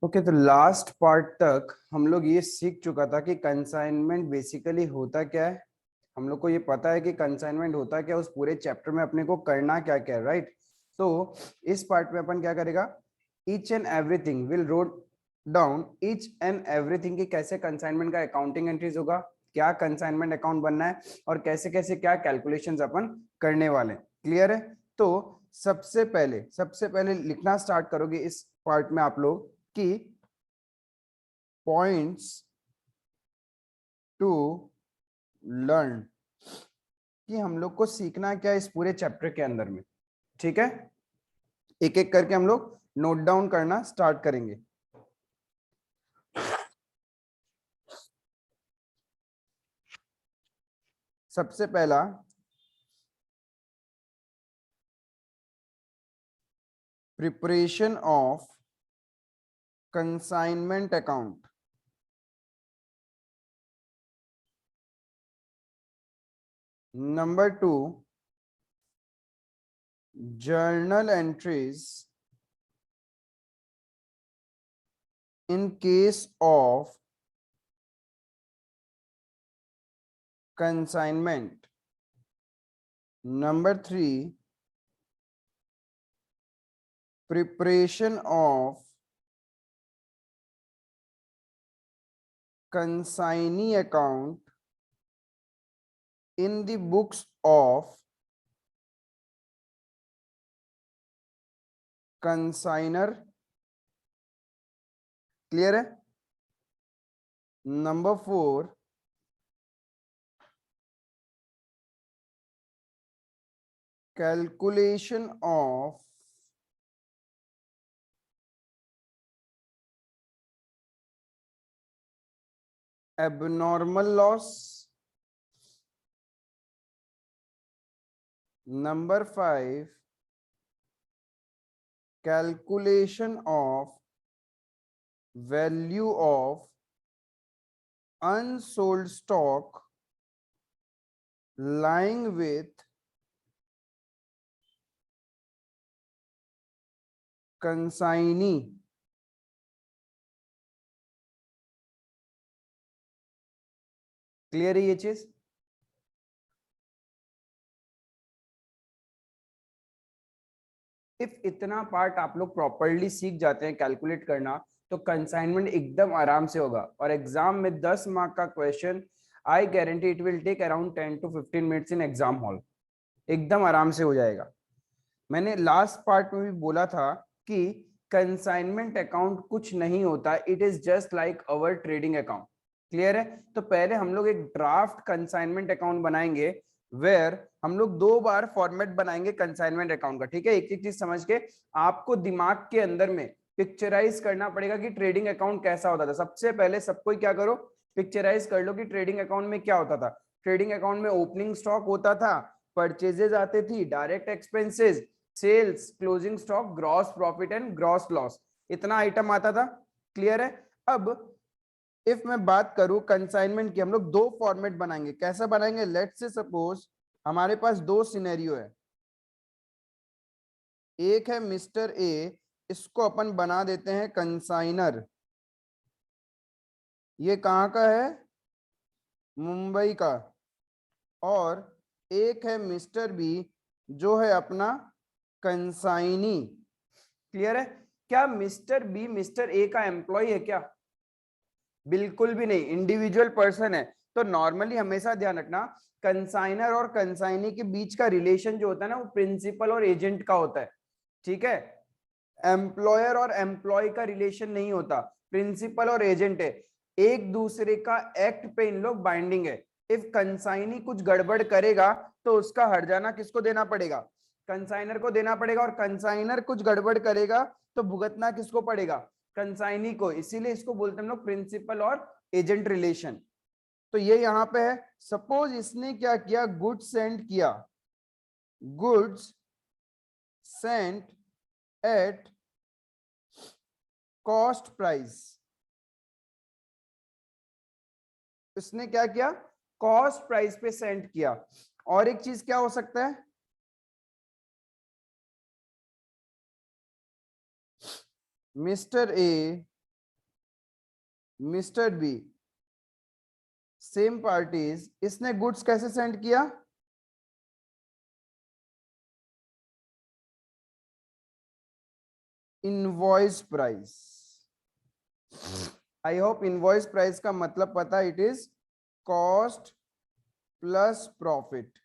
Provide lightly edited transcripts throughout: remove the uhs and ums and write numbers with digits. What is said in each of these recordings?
Okay, तो last part तक हम लोग ये सीख चुका था कि कंसाइनमेंट बेसिकली होता क्या है। हम लोग को ये पता है कि कंसाइनमेंट होता क्या है, उस पूरे चैप्टर में अपने को करना क्या क्या है, राइट। तो इस पार्ट में अपन क्या करेगा, each and everything will wrote down each and everything की कैसे कंसाइनमेंट का अकाउंटिंग एंट्रीज होगा, क्या कंसाइनमेंट अकाउंट बनना है और कैसे कैसे क्या कैलकुलेशंस अपन करने वाले हैं। क्लियर है। तो सबसे पहले लिखना स्टार्ट करोगे इस पार्ट में आप लोग कि पॉइंट्स टू लर्न, कि हम लोग को सीखना क्या है इस पूरे चैप्टर के अंदर में। ठीक है, एक एक करके हम लोग नोट डाउन करना स्टार्ट करेंगे। सबसे पहला, preparation of consignment account. Number 2, journal entries in case of consignment. Number 3, preparation of consignee account in the books of consignor। Clear है। Number 4, calculation of abnormal loss। Number 5, calculation of value of unsold stock lying with consignee। Clear है ये चीज। If इतना part आप लोग properly सीख जाते हैं कैलकुलेट करना, तो कंसाइनमेंट एकदम आराम से होगा। और एग्जाम में 10 मार्क का question, I guarantee it will take around 10 to 15 minutes in exam hall. एकदम आराम से हो जाएगा। मैंने लास्ट पार्ट में भी बोला था कि कंसाइनमेंट अकाउंट कुछ नहीं होता, it is just like our trading account. Clear है। तो पहले हम लोग एक ड्राफ्ट कंसाइनमेंट अकाउंट बनाएंगे, वेयर हम लोग 2 बार फॉर्मेट बनाएंगे कंसाइनमेंट अकाउंट का। ठीक है, एक एक चीज समझ के आपको दिमाग के अंदर में पिक्चराइज करना पड़ेगा कि ट्रेडिंग अकाउंट कैसा होता था। सबसे पहले सबको क्या करो, पिक्चराइज कर लो कि ट्रेडिंग अकाउंट में क्या होता था। ट्रेडिंग अकाउंट में ओपनिंग स्टॉक होता था, परचेजेज आते थी, direct expenses, sales, closing stock, gross profit and gross loss, इतना आइटम आता था। क्लियर है। अब इफ मैं बात करूं कंसाइनमेंट की, हम लोग 2 फॉर्मेट बनाएंगे। कैसा बनाएंगे, लेट्स से सपोज हमारे पास 2 सिनेरियो है। एक है मिस्टर ए, इसको अपन बना देते हैं कंसाइनर। ये कहां का है, मुंबई का। और एक है मिस्टर बी, जो है अपना कंसाइनी। क्लियर है। क्या मिस्टर बी मिस्टर ए का एम्प्लॉय है क्या? बिल्कुल भी नहीं, इंडिविजुअल पर्सन है। तो नॉर्मली हमेशा ध्यान रखना, कंसाइनर और कंसाइनी के बीच का रिलेशन जो होता है ना, वो प्रिंसिपल और एजेंट का होता है। ठीक है, एम्प्लॉयर और एम्प्लॉय का रिलेशन नहीं होता, प्रिंसिपल और एजेंट है। एक दूसरे का एक्ट पे इन लोग बाइंडिंग है। इफ कंसाइनी कुछ गड़बड़ करेगा तो उसका हर्जाना किसको देना पड़ेगा, कंसाइनर को देना पड़ेगा। और कंसाइनर कुछ गड़बड़ करेगा तो भुगतना किसको पड़ेगा, कंसाइनी को। इसीलिए इसको बोलते हैं हम लोग प्रिंसिपल और एजेंट रिलेशन। तो ये यहां पे है। सपोज इसने क्या किया, गुड्स सेंड किया, goods Saint eight cost price. इसने क्या किया, कॉस्ट प्राइस पे सेंड किया। और एक चीज क्या हो सकता है, mister A mister B same parties, इसने गुड्स कैसे सेंड किया? Invoice price. I hope invoice price का मतलब पता, it is cost plus profit,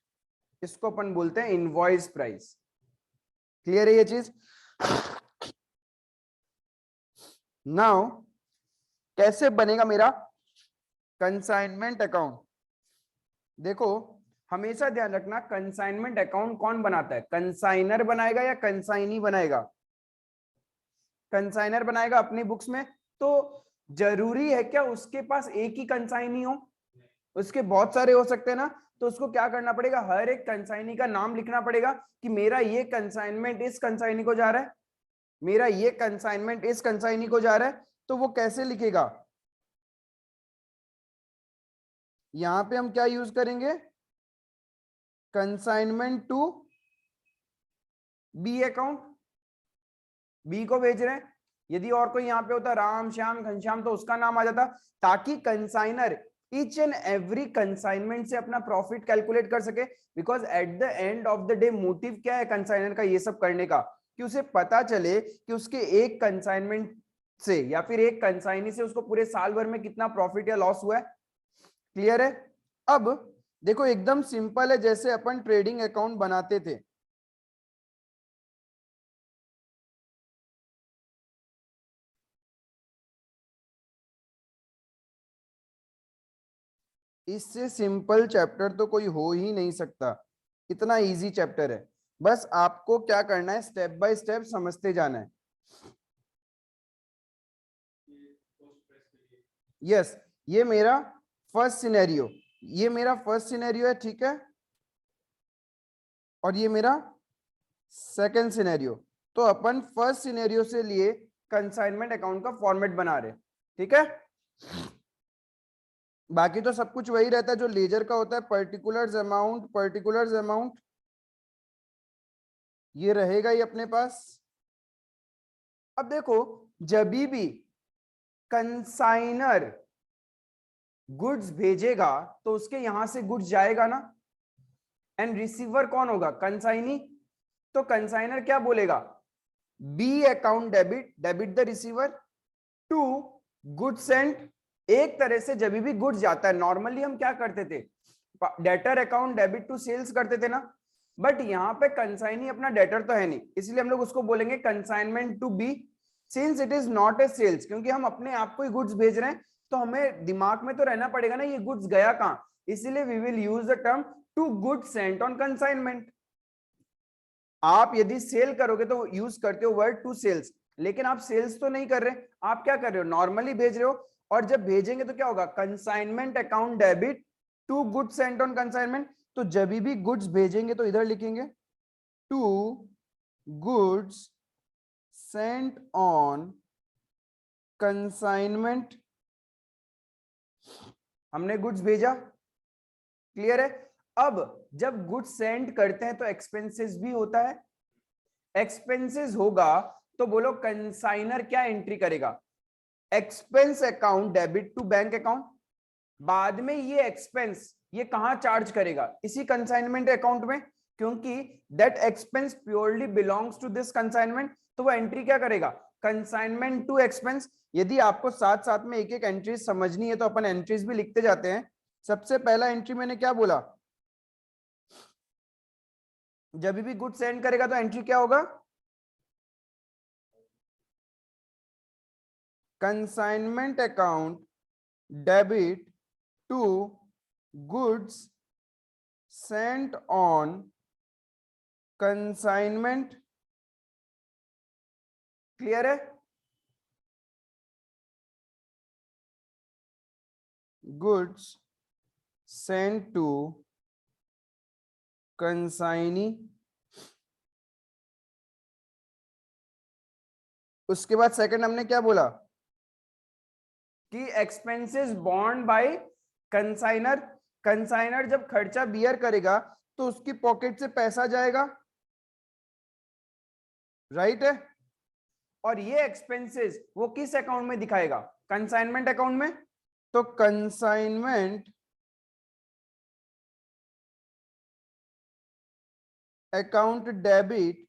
इसको अपन बोलते हैं इनवॉइस प्राइस। क्लियर है ये चीज? नाउ कैसे बनेगा मेरा कंसाइनमेंट अकाउंट? देखो हमेशा ध्यान रखना, कंसाइनमेंट अकाउंट कौन बनाता है? कंसाइनर बनाएगा या कंसाइनी बनाएगा? कंसाइनर बनाएगा अपनी बुक्स में। तो जरूरी है क्या उसके पास एक ही कंसाइनी हो? उसके बहुत सारे हो सकते हैं ना। तो उसको क्या करना पड़ेगा, हर एक कंसाइनी का नाम लिखना पड़ेगा कि मेरा ये कंसाइनमेंट इस कंसाइनी को जा रहा है, मेरा ये कंसाइनमेंट इस कंसाइनी को जा रहा है। तो वो कैसे लिखेगा? यहां पे हम क्या यूज करेंगे? Consignment to B account, B को भेज रहे हैं। यदि और कोई यहाँ पे होता राम श्याम घनश्याम तो उसका नाम आ जाता, ताकि consignor each and every consignment से अपना प्रॉफिट कैलकुलेट कर सके। Because at the end of the day motive क्या है कंसाइनर का ये सब करने का? कि उसे पता चले कि उसके एक कंसाइनमेंट से या फिर एक कंसाइनी से उसको पूरे साल भर में कितना प्रॉफिट या लॉस हुआ है। क्लियर है? अब देखो एकदम सिंपल है, जैसे अपन ट्रेडिंग अकाउंट बनाते थे। इससे सिंपल चैप्टर तो कोई हो ही नहीं सकता, इतना इजी चैप्टर है। बस आपको क्या करना है, स्टेप बाय स्टेप समझते जाना है। यस, ये मेरा फर्स्ट सिनेरियो, ये मेरा फर्स्ट सिनेरियो है, ठीक है। और ये मेरा सेकंड सिनेरियो। तो अपन फर्स्ट सिनेरियो से लिए कंसाइनमेंट अकाउंट का फॉर्मेट बना रहे, ठीक है। बाकी तो सब कुछ वही रहता है जो लेजर का होता है, पर्टिकुलर्स अमाउंट, पर्टिकुलर्स अमाउंट, ये रहेगा ही अपने पास। अब देखो जब भी कंसाइनर गुड्स भेजेगा तो उसके यहां से गुड्स जाएगा ना, एंड रिसीवर कौन होगा? कंसाइनी। तो कंसाइनर क्या बोलेगा? B account debit, debit the receiver to goods sent. एक तरह से जब भी गुड्स जाता है, नॉर्मली हम क्या करते थे, debtor account debit to sales करते थे ना। बट यहाँ पे कंसाइनी अपना डेटर तो है नहीं, इसलिए हम लोग उसको बोलेंगे consignment to B, since it is not a sales, क्योंकि हम अपने आप को ही गुड्स भेज रहे हैं। तो हमें दिमाग में तो रहना पड़ेगा ना ये गुड्स गया कहां, इसीलिए we will use the term to goods sent on consignment. आप यदि सेल करोगे तो यूज करते हो वर्ड टू सेल्स, लेकिन आप सेल्स तो नहीं कर रहे, आप क्या कर रहे हो, नॉर्मली भेज रहे हो। और जब भेजेंगे तो क्या होगा, consignment account debit to goods sent on consignment. तो जब भी गुड्स भेजेंगे तो इधर लिखेंगे to goods sent on consignment. हमने गुड्स भेजा, क्लियर है। अब जब गुड्स सेंड करते हैं तो एक्सपेंसेस भी होता है, एक्सपेंसेस होगा तो बोलो कंसाइनर क्या एंट्री करेगा, expense account debit to bank account. बाद में ये एक्सपेंस ये कहां चार्ज करेगा, इसी कंसाइनमेंट अकाउंट में, क्योंकि that expense purely belongs to this consignment. तो वो एंट्री क्या करेगा, कंसाइनमेंट टू एक्सपेंस। यदि आपको साथ साथ में एक एक एंट्री समझनी है तो अपन एंट्रीज भी लिखते जाते हैं। सबसे पहला एंट्री मैंने क्या बोला, जब भी गुड सेंड करेगा तो एंट्री क्या होगा, consignment account debit to goods sent on consignment. Clear है? Goods sent to consignee. उसके बाद सेकंड हमने क्या बोला कि एक्सपेंसेस बॉन्ड बाय कंसाइनर। कंसाइनर जब खर्चा बियर करेगा तो उसकी पॉकेट से पैसा जाएगा, राइट है। और ये एक्सपेंसेस वो किस अकाउंट में दिखाएगा? कंसाइनमेंट अकाउंट में। तो consignment account debit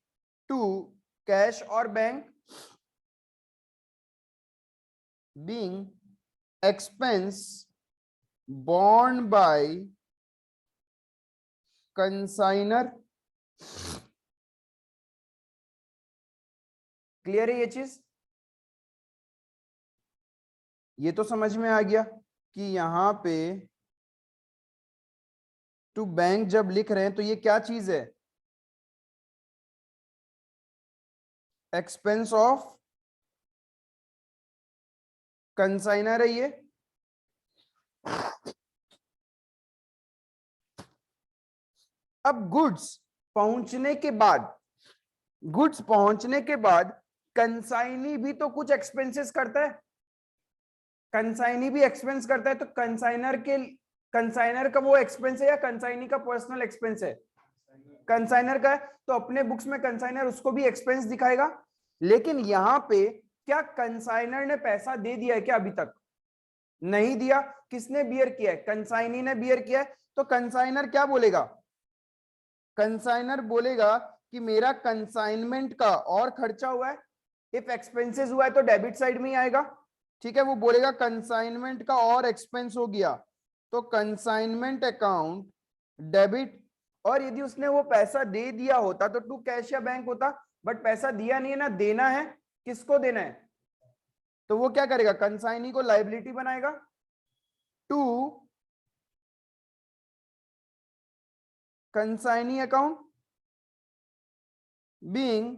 to cash और bank being expense borne by consignor। Clear है ये चीज? ये तो समझ में आ गया कि यहां पे टू बैंक जब लिख रहे हैं तो ये क्या चीज है? एक्सपेंस ऑफ कंसाइनर है ये। अब गुड्स पहुंचने के बाद कंसाइनी भी तो कुछ एक्सपेंसेस करता है, कंसाइनी भी एक्सपेंस करता है। तो कंसाइनर का वो एक्सपेंस है या कंसाइनी का पर्सनल एक्सपेंस है? कंसाइनर का है। तो अपने बुक्स में कंसाइनर उसको भी एक्सपेंस दिखाएगा। लेकिन यहां पे क्या कंसाइनर ने पैसा दे दिया है क्या? अभी तक नहीं दिया। किसने बियर किया है? कंसाइनी ने बियर किया है। तो कंसाइनर क्या बोलेगा? कंसाइनर बोलेगा कि मेरा कंसाइनमेंट का और खर्चा हुआ है। इफ एक्सपेंसेस हुआ है तो डेबिट साइड में ही आएगा। ठीक है, वो बोलेगा कंसाइनमेंट का और एक्सपेंस हो गया तो कंसाइनमेंट अकाउंट डेबिट। और यदि उसने वो पैसा दे दिया होता तो टू कैश या बैंक होता, बट पैसा दिया नहीं है ना, देना है। किसको देना है? तो वो क्या करेगा? कंसाइनी को लायबिलिटी बनाएगा to consignee account being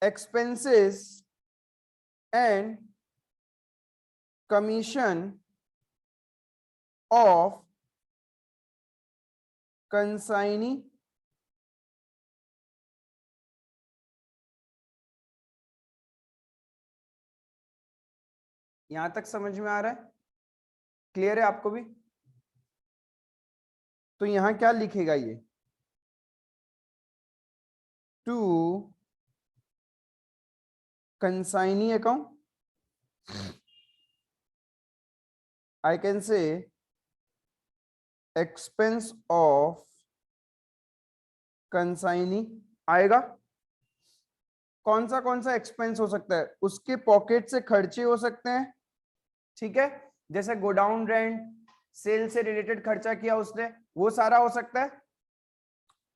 expenses and commission of consignee। यहां तक समझ में आ रहा है? क्लियर है आपको भी? तो यहां क्या लिखेगा ये? To consignee account, I can say expense of consignee आएगा। कौन सा एक्सपेंस हो सकता है? उसके पॉकेट से खर्चे हो सकते हैं, ठीक है, जैसे गोडाउन रेंट, सेल से रिलेटेड खर्चा किया उसने, वो सारा हो सकता है।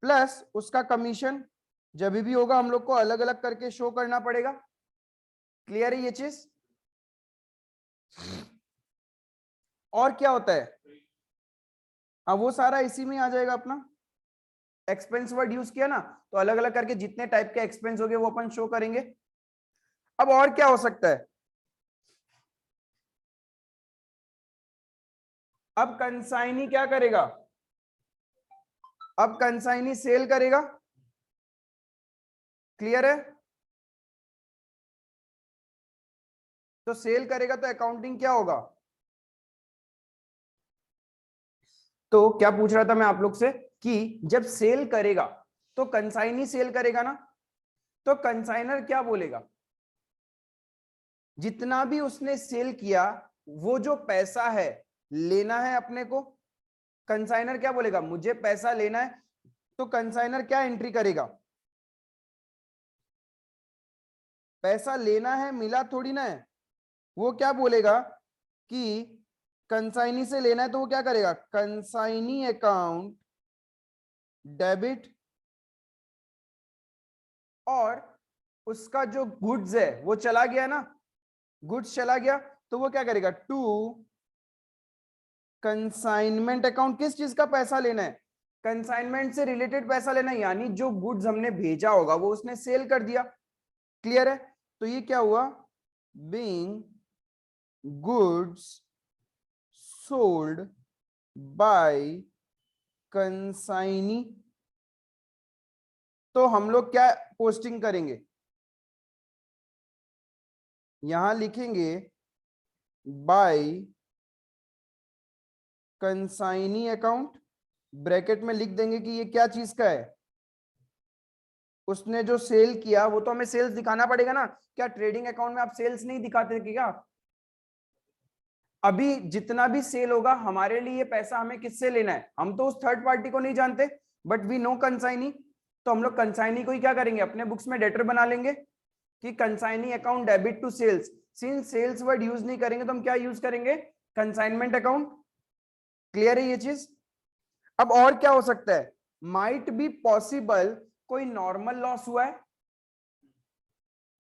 प्लस उसका कमीशन जब भी होगा हम लोग को अलग अलग करके शो करना पड़ेगा। क्लियर है ये चीज? और क्या होता है? हाँ, वो सारा इसी में आ जाएगा अपना। एक्सपेंस वर्ड यूज किया ना, तो अलग अलग करके जितने टाइप के एक्सपेंस हो गए वो अपन शो करेंगे। अब और क्या हो सकता है? अब कंसाइनी क्या करेगा? अब कंसाइनी सेल करेगा। क्लियर है? तो सेल करेगा तो अकाउंटिंग क्या होगा? तो क्या पूछ रहा था मैं आप लोग से कि जब सेल करेगा तो कंसाइनी सेल करेगा ना, तो कंसाइनर क्या बोलेगा? जितना भी उसने सेल किया वो जो पैसा है लेना है अपने को। कंसाइनर क्या बोलेगा? मुझे पैसा लेना है। तो कंसाइनर क्या एंट्री करेगा? पैसा लेना है, मिला थोड़ी ना है। वो क्या बोलेगा कि कंसाइनी से लेना है, तो वो क्या करेगा? कंसाइनी अकाउंट डेबिट, और उसका जो गुड्स है वो चला गया ना, गुड्स चला गया, तो वो क्या करेगा? To consignment account. किस चीज का पैसा लेना है? कंसाइनमेंट से रिलेटेड पैसा लेना है, यानी जो गुड्स हमने भेजा होगा वो उसने सेल कर दिया। क्लियर है? तो ये क्या हुआ? Being goods sold by consignee. तो हम लोग क्या पोस्टिंग करेंगे? यहां लिखेंगे बाय कंसाइनी अकाउंट, ब्रैकेट में लिख देंगे कि ये क्या चीज का है? उसने जो सेल किया वो तो हमें सेल्स दिखाना पड़ेगा ना। क्या ट्रेडिंग अकाउंट में आप सेल्स नहीं दिखाते थे क्या? अभी जितना भी सेल होगा हमारे लिए ये पैसा हमें किससे लेना है? हम तो उस थर्ड पार्टी को नहीं जानते, बट वी नो कंसाइनी। तो हम लोग कंसाइनी को ही क्या करेंगे, अपने बुक्स में डेटर बना लेंगे कि consignee account debit to sales. Since sales word use नहीं करेंगे तो हम क्या यूज करेंगे, कंसाइनमेंट अकाउंट। क्लियर है ये चीज? अब और क्या हो सकता है, माइट बी पॉसिबल कोई नॉर्मल लॉस हुआ है।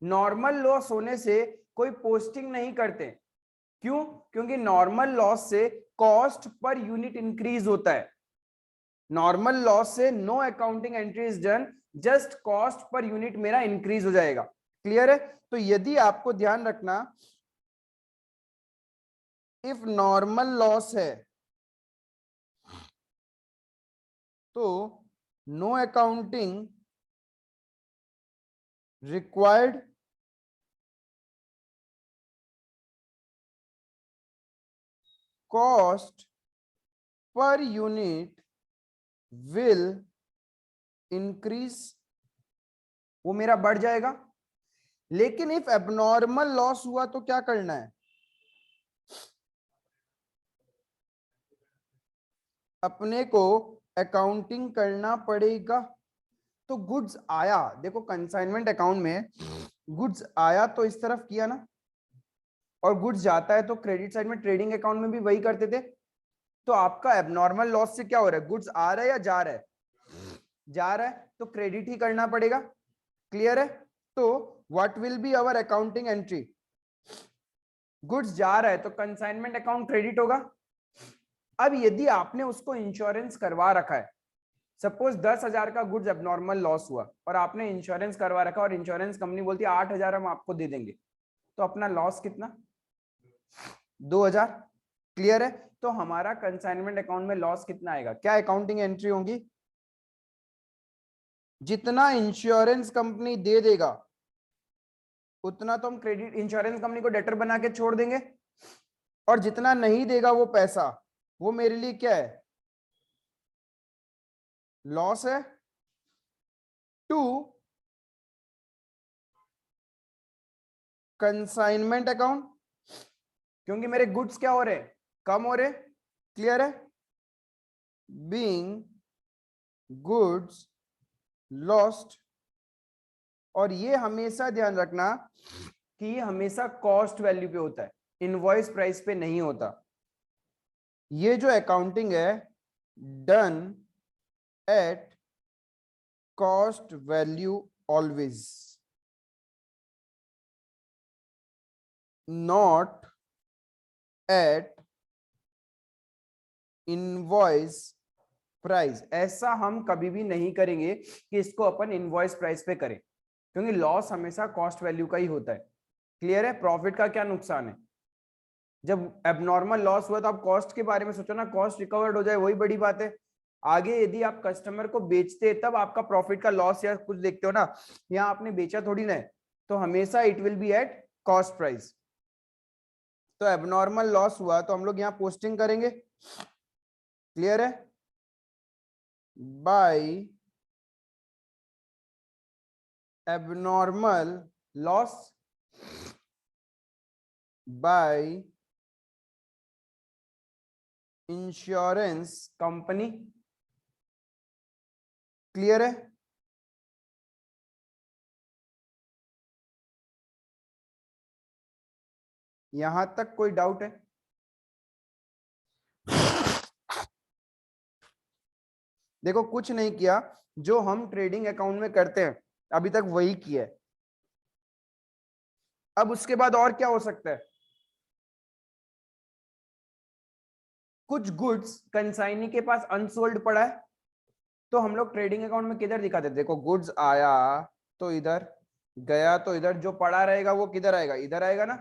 नॉर्मल लॉस होने से कोई पोस्टिंग नहीं करते, क्यों? क्योंकि नॉर्मल लॉस से कॉस्ट पर यूनिट इंक्रीज होता है। नॉर्मल लॉस से no accounting entry is done, just cost per unit मेरा इंक्रीज हो जाएगा। क्लियर है? तो यदि आपको ध्यान रखना, इफ नॉर्मल लॉस है तो no accounting required, cost per unit will increase, वो मेरा बढ़ जाएगा। लेकिन इफ एबनॉर्मल लॉस हुआ तो क्या करना है, अपने को अकाउंटिंग करना पड़ेगा। तो गुड्स आया, देखो कंसाइनमेंट अकाउंट में गुड्स आया तो इस तरफ किया ना, और गुड्स जाता है तो क्रेडिट साइड में ट्रेडिंग अकाउंट में भी वही करते थे। तो आपका एबनॉर्मल लॉस से क्या हो रहा है, गुड्स आ रहा है या जा रहा है? जा रहा है, तो क्रेडिट ही करना पड़ेगा। क्लियर है? तो what will be our accounting entry, goods जा रहा है तो कंसाइनमेंट अकाउंट क्रेडिट होगा। अब यदि आपने उसको इंश्योरेंस करवा रखा है, सपोज 10,000 का गुड्स एबनॉर्मल लॉस हुआ और आपने इंश्योरेंस करवा रखा और इंश्योरेंस कंपनी बोलती है 8,000 हम आपको दे देंगे, तो अपना लॉस कितना, 2,000। क्लियर है? तो हमारा कंसाइनमेंट अकाउंट में लॉस कितना आएगा, क्या अकाउंटिंग एंट्री होगी, जितना इंश्योरेंस कंपनी दे देगा उतना तो हम क्रेडिट इंश्योरेंस कंपनी को डेटर बना के छोड़ देंगे, और जितना नहीं देगा वो पैसा, वो मेरे लिए क्या है, लॉस है। टू कंसाइनमेंट अकाउंट, क्योंकि मेरे गुड्स क्या हो रहे, कम हो रहे। क्लियर है? बीइंग गुड्स लॉस्ट, और ये हमेशा ध्यान रखना कि ये हमेशा कॉस्ट वैल्यू पे होता है, इनवॉइस प्राइस पे नहीं होता। ये जो अकाउंटिंग है done at cost value always, not at invoice price. ऐसा हम कभी भी नहीं करेंगे कि इसको अपन इनवॉइस प्राइस पे करें, क्योंकि लॉस हमेशा कॉस्ट वैल्यू का ही होता है। क्लियर है? प्रॉफिट का क्या नुकसान है, जब एबनॉर्मल लॉस हुआ तो आप कॉस्ट के बारे में सोचो ना, कॉस्ट रिकवर्ड हो जाए वही बड़ी बात है। आगे यदि आप कस्टमर को बेचते तब आपका प्रॉफिट का लॉस या कुछ देखते हो ना, यहाँ आपने बेचा थोड़ी ना है, तो हमेशा it will be at cost price. तो एबनॉर्मल लॉस हुआ तो हम लोग यहाँ पोस्टिंग करेंगे। क्लियर है? By abnormal loss by insurance company. Clear है? यहां तक कोई डाउट है? देखो कुछ नहीं किया, जो हम ट्रेडिंग अकाउंट में करते हैं अभी तक वही किया है। अब उसके बाद और क्या हो सकता है, कुछ गुड्स कंसाइनी के पास अनसोल्ड पड़ा है, तो हम लोग ट्रेडिंग अकाउंट में किधर दिखाते हैं, देखो गुड्स आया तो इधर, गया तो इधर, जो पड़ा रहेगा वो किधर आएगा, इधर आएगा ना।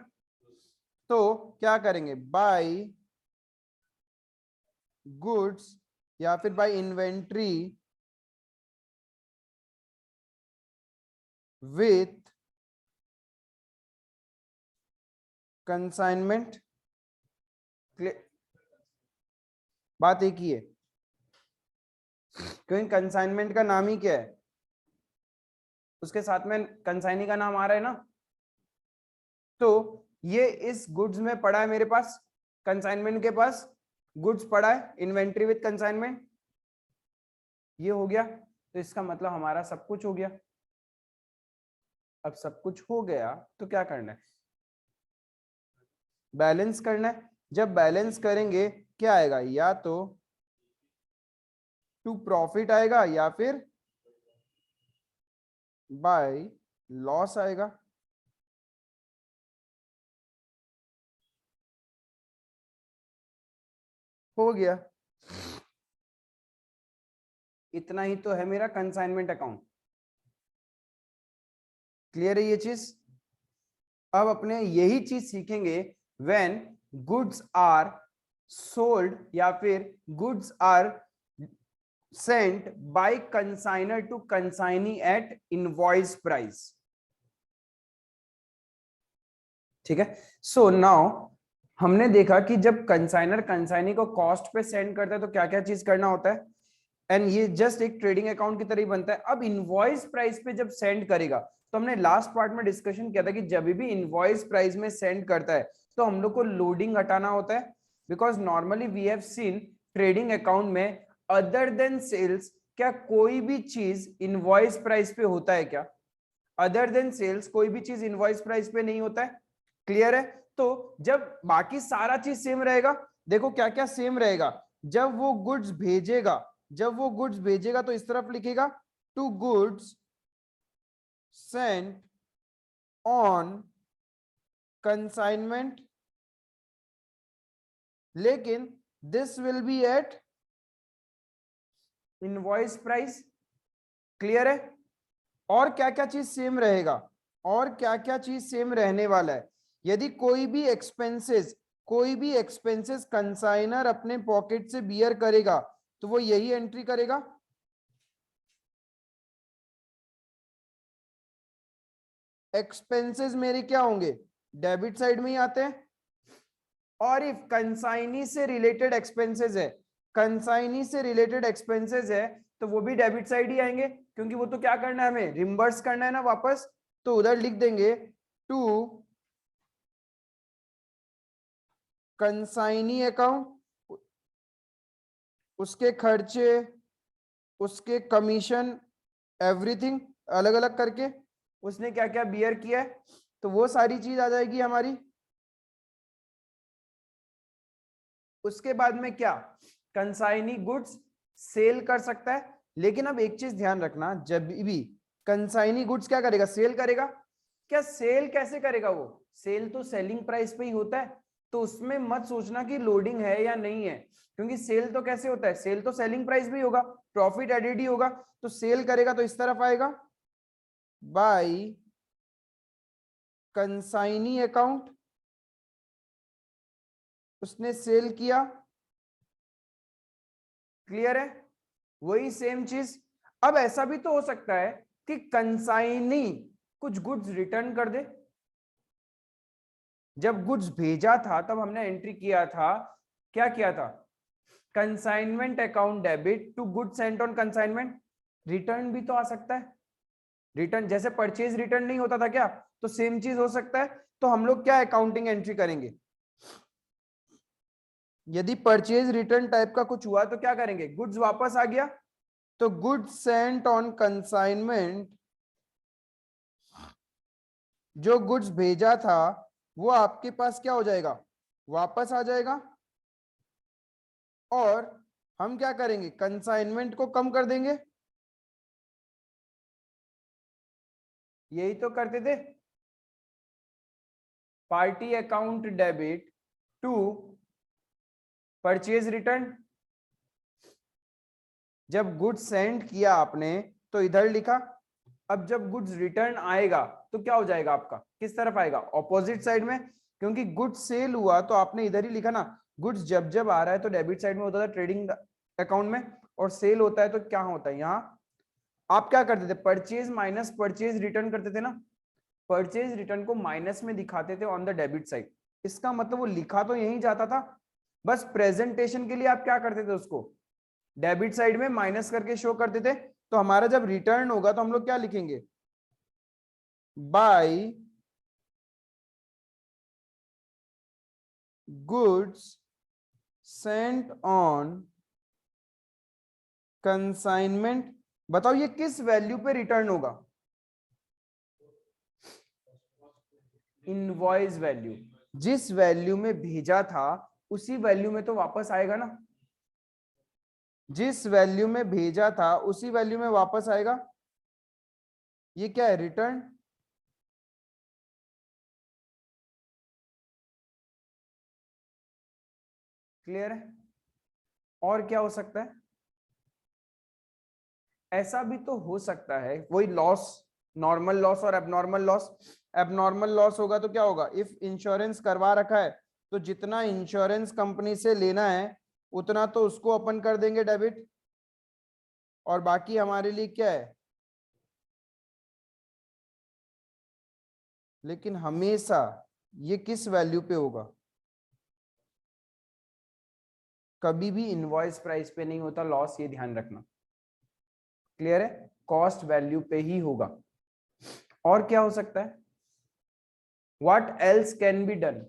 तो क्या करेंगे, बाय गुड्स या फिर बाय इन्वेंट्री विथ कंसाइनमेंट। बात एक ही है, क्योंकि कंसाइनमेंट का नाम ही क्या है, उसके साथ में कंसाइनी का नाम आ रहा है ना, तो ये इस गुड्स में पड़ा है मेरे पास, कंसाइनमेंट के पास गुड्स पड़ा है, इन्वेंट्री विद कंसाइनमेंट, ये हो गया। तो इसका मतलब हमारा सब कुछ हो गया। अब सब कुछ हो गया तो क्या करना है, बैलेंस करना है। जब बैलेंस करेंगे क्या आएगा, या तो टू प्रॉफिट आएगा या फिर बाय लॉस आएगा। हो गया, इतना ही तो है मेरा कंसाइनमेंट अकाउंट। क्लियर है ये चीज। अब अपने यही चीज सीखेंगे व्हेन गुड्स आर सोल्ड या फिर goods are sent by consignor to consignee at invoice price. ठीक है, सो नाउ हमने देखा कि जब कंसाइनर कंसाइनी को कॉस्ट पे सेंड करता है तो क्या क्या चीज करना होता है, एंड ये जस्ट एक ट्रेडिंग अकाउंट की तरह ही बनता है। अब इनवॉइस प्राइस पे जब सेंड करेगा, तो हमने लास्ट पार्ट में डिस्कशन किया था कि जब भी इनवॉइस प्राइस में सेंड करता है तो हम लोग को लोडिंग हटाना होता है, because normally we have seen trading account में अदर देन सेल्स, क्या कोई भी चीज इनवॉइस प्राइस पे होता है क्या, अदर देन सेल्स कोई भी चीज इनवॉइस प्राइस पे नहीं होता है। क्लियर है, तो जब बाकी सारा चीज सेम रहेगा, देखो क्या क्या सेम रहेगा, जब वो गुड्स भेजेगा, जब वो गुड्स भेजेगा तो इस तरफ लिखेगा to goods sent on consignment, लेकिन this will be at invoice price. Clear है, और क्या क्या चीज सेम रहेगा, और क्या क्या चीज सेम रहने वाला है, यदि कोई भी एक्सपेंसेस कंसाइनर अपने पॉकेट से बियर करेगा तो वो यही एंट्री करेगा। एक्सपेंसेस मेरे क्या होंगे, डेबिट साइड में ही आते हैं, और इफ कंसाइनी से रिलेटेड एक्सपेंसेस है, कंसाइनी से रिलेटेड एक्सपेंसेस है तो वो भी डेबिट साइड ही आएंगे, क्योंकि वो तो क्या करना है, हमें रिम्बर्स करना है ना वापस। तो उधर लिख देंगे टू कंसाइनी अकाउंट, उसके खर्चे, उसके कमीशन, एवरीथिंग अलग अलग करके उसने क्या क्या बियर किया है, तो वो सारी चीज आ जाएगी हमारी। उसके बाद में क्या, कंसाइनी गुड्स सेल कर सकता है, लेकिन अब एक चीज ध्यान रखना, जब भी कंसाइनी गुड्स क्या करेगा, सेल करेगा, क्या सेल कैसे करेगा, वो सेल तो सेलिंग प्राइस पे ही होता है, तो उसमें मत सोचना कि लोडिंग है या नहीं है, क्योंकि सेल तो कैसे होता है, सेल तो सेलिंग प्राइस भी होगा, प्रॉफिट एडेड ही होगा, तो सेल करेगा तो इस तरफ आएगा बाय कंसाइनी अकाउंट, उसने सेल किया। क्लियर है, वही सेम चीज। अब ऐसा भी तो हो सकता है कि कंसाइनी कुछ गुड्स रिटर्न कर दे, जब गुड्स भेजा था तब हमने एंट्री किया था, क्या किया था, consignment account debit to goods sent on consignment, return भी तो आ सकता है, रिटर्न जैसे परचेज रिटर्न नहीं होता था क्या, तो सेम चीज हो सकता है। तो हम लोग क्या अकाउंटिंग एंट्री करेंगे, यदि परचेज रिटर्न टाइप का कुछ हुआ तो क्या करेंगे, गुड्स वापस आ गया तो गुड्स सेंट ऑन कंसाइनमेंट, जो गुड्स भेजा था वो आपके पास क्या हो जाएगा, वापस आ जाएगा, और हम क्या करेंगे, कंसाइनमेंट को कम कर देंगे, यही तो करते थे, party account debit to purchase return, जब गुड्स सेंड किया आपने तो इधर लिखा, अब जब गुड्स रिटर्न आएगा तो क्या हो जाएगा आपका, किस तरफ आएगा, ऑपोजिट साइड में, क्योंकि गुड्स सेल हुआ तो आपने इधर ही लिखा ना, गुड्स जब जब आ रहा है तो डेबिट साइड में होता था ट्रेडिंग अकाउंट में, और सेल होता है तो क्या होता है, यहाँ आप क्या करते थे, परचेज माइनस परचेज रिटर्न करते थे ना, परचेज रिटर्न को माइनस में दिखाते थे ऑन द डेबिट साइड, इसका मतलब वो लिखा तो यहीं जाता था, बस प्रेजेंटेशन के लिए आप क्या करते थे, उसको डेबिट साइड में माइनस करके शो करते थे। तो हमारा जब रिटर्न होगा तो हम लोग क्या लिखेंगे, by goods sent on consignment. बताओ ये किस वैल्यू पे रिटर्न होगा? Invoice value. जिस वैल्यू में भेजा था उसी वैल्यू में तो वापस आएगा ना। जिस वैल्यू में भेजा था उसी वैल्यू में वापस आएगा। ये क्या है? रिटर्न। क्लियर है? और क्या हो सकता है? ऐसा भी तो हो सकता है, वही लॉस, नॉर्मल लॉस और एबनॉर्मल लॉस। एबनॉर्मल लॉस होगा तो क्या होगा? इफ इंश्योरेंस करवा रखा है तो जितना इंश्योरेंस कंपनी से लेना है उतना तो उसको अपन कर देंगे डेबिट, और बाकी हमारे लिए क्या है? लेकिन हमेशा ये किस वैल्यू पे होगा? कभी भी इनवॉइस प्राइस पे नहीं होता लॉस, ये ध्यान रखना। क्लियर है? कॉस्ट वैल्यू पे ही होगा। और क्या हो सकता है? What else can be done?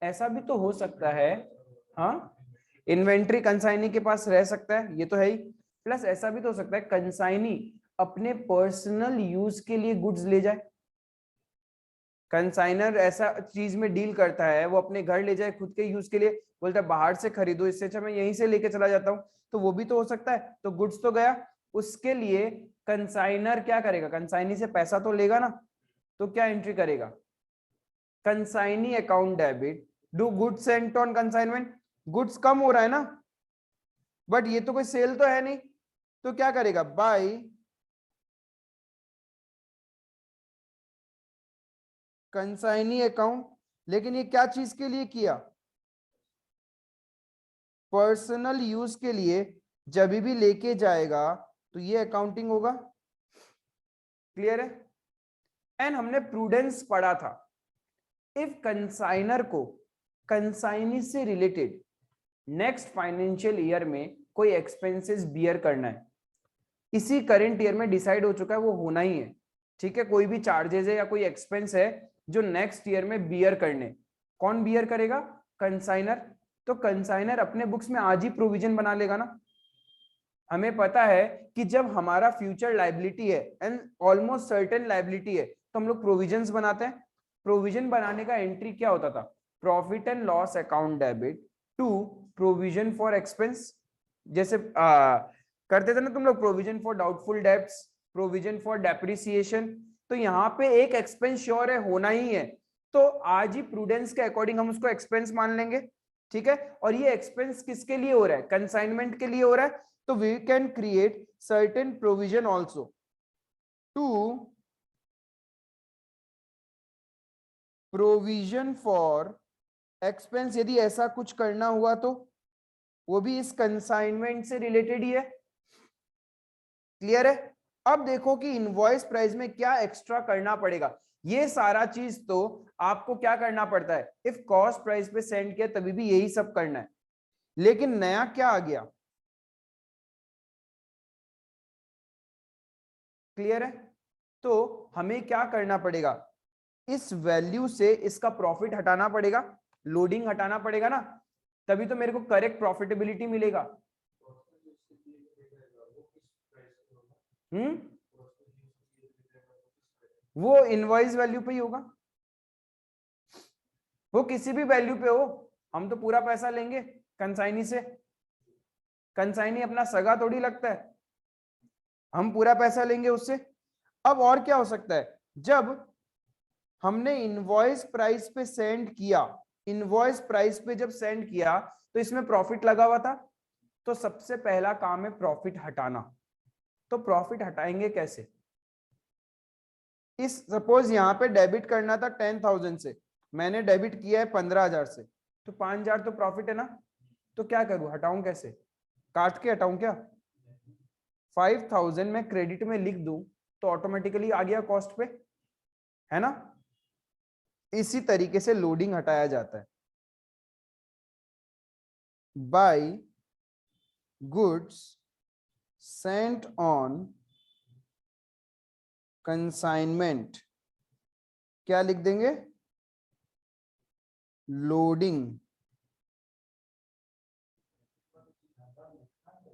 ऐसा भी तो हो सकता है, हाँ, इन्वेंट्री कंसाइनी के पास रह सकता है, ये तो है ही। प्लस ऐसा भी तो हो सकता है कंसाइनी अपने पर्सनल यूज के लिए गुड्स ले जाए। कंसाइनर ऐसा चीज में डील करता है, वो अपने घर ले जाए खुद के यूज के लिए, बोलता है बाहर से खरीदो, इससे अच्छा मैं यहीं से लेके चला जाता हूँ। तो वो भी तो हो सकता है। तो गुड्स तो गया, उसके लिए कंसाइनर क्या करेगा? कंसाइनी से पैसा तो लेगा ना। तो क्या एंट्री करेगा? Consignee account debit to goods sent on consignment. Goods कम हो रहा है ना, बट ये तो कोई सेल तो है नहीं, तो क्या करेगा? Bye consignee account. लेकिन ये क्या चीज के लिए किया? पर्सनल यूज के लिए। जब भी लेके जाएगा तो ये अकाउंटिंग होगा। क्लियर है? एंड हमने प्रूडेंस पढ़ा था। इफ कंसाइनर को कंसाइनी से रिलेटेड नेक्स्ट फाइनेंशियल ईयर में कोई एक्सपेंसेस बियर करना है, इसी करंट ईयर में डिसाइड हो चुका है वो होना ही है, ठीक है, कोई भी चार्जेस है या कोई एक्सपेंस है जो नेक्स्ट ईयर में बियर करने, कौन बियर करेगा? कंसाइनर। तो कंसाइनर अपने बुक्स में आज ही प्रोविजन बना लेगा ना। हमें पता है कि जब हमारा फ्यूचर लाइबिलिटी है एंड ऑलमोस्ट सर्टेन लाइबिलिटी है तो हम लोग प्रोविजंस बनाते हैं। प्रोविजन बनाने का एंट्री क्या होता था? Profit and loss account debit to provision for expense. जैसे करते थे ना तुम लोग, provision for doubtful debts, provision for depreciation. तो यहाँ पे एक एक्सपेंस श्योर है, होना ही है, तो आज ही प्रूडेंस के अकॉर्डिंग हम उसको एक्सपेंस मान लेंगे। ठीक है? और ये एक्सपेंस किसके लिए हो रहा है? कंसाइनमेंट के लिए हो रहा है। तो we can create certain provision also to provision for expense। यदि ऐसा कुछ करना हुआ तो वो भी इस कंसाइनमेंट से रिलेटेड ही है। क्लियर है? अब देखो कि इनवॉइस प्राइस में क्या एक्स्ट्रा करना पड़ेगा। ये सारा चीज तो आपको क्या करना पड़ता है, इफ कॉस्ट प्राइस पे सेंड किया तभी भी यही सब करना है। लेकिन नया क्या आ गया? क्लियर है? तो हमें क्या करना पड़ेगा? इस वैल्यू से इसका प्रॉफिट हटाना पड़ेगा, लोडिंग हटाना पड़ेगा ना, तभी तो मेरे को करेक्ट प्रॉफिटेबिलिटी मिलेगा। हम्म, वो इनवॉइस वैल्यू पे ही होगा, वो किसी भी वैल्यू पे हो। हम तो पूरा पैसा लेंगे कंसाइनी से, कंसाइनी अपना सगा थोड़ी लगता है, हम पूरा पैसा लेंगे उससे। अब और क्या हो सकता है? जब हमने इनवॉइस प्राइस पे सेंड किया, इनवॉइस प्राइस पे जब सेंड किया तो इसमें प्रॉफिट लगा हुआ था, तो सबसे पहला काम है प्रॉफिट हटाना। तो प्रॉफिट हटाएंगे कैसे? इस सपोज यहां पे डेबिट करना था 10,000 से, मैंने डेबिट किया है 15,000 से, तो 5,000 तो प्रॉफिट है ना। तो क्या करूं, हटाऊं कैसे? काट के हटाऊं क्या? 5,000 में क्रेडिट में लिख दूं तो ऑटोमेटिकली आ गया कॉस्ट पे, है ना। इसी तरीके से लोडिंग हटाया जाता है। By goods sent on consignment क्या लिख देंगे, लोडिंग।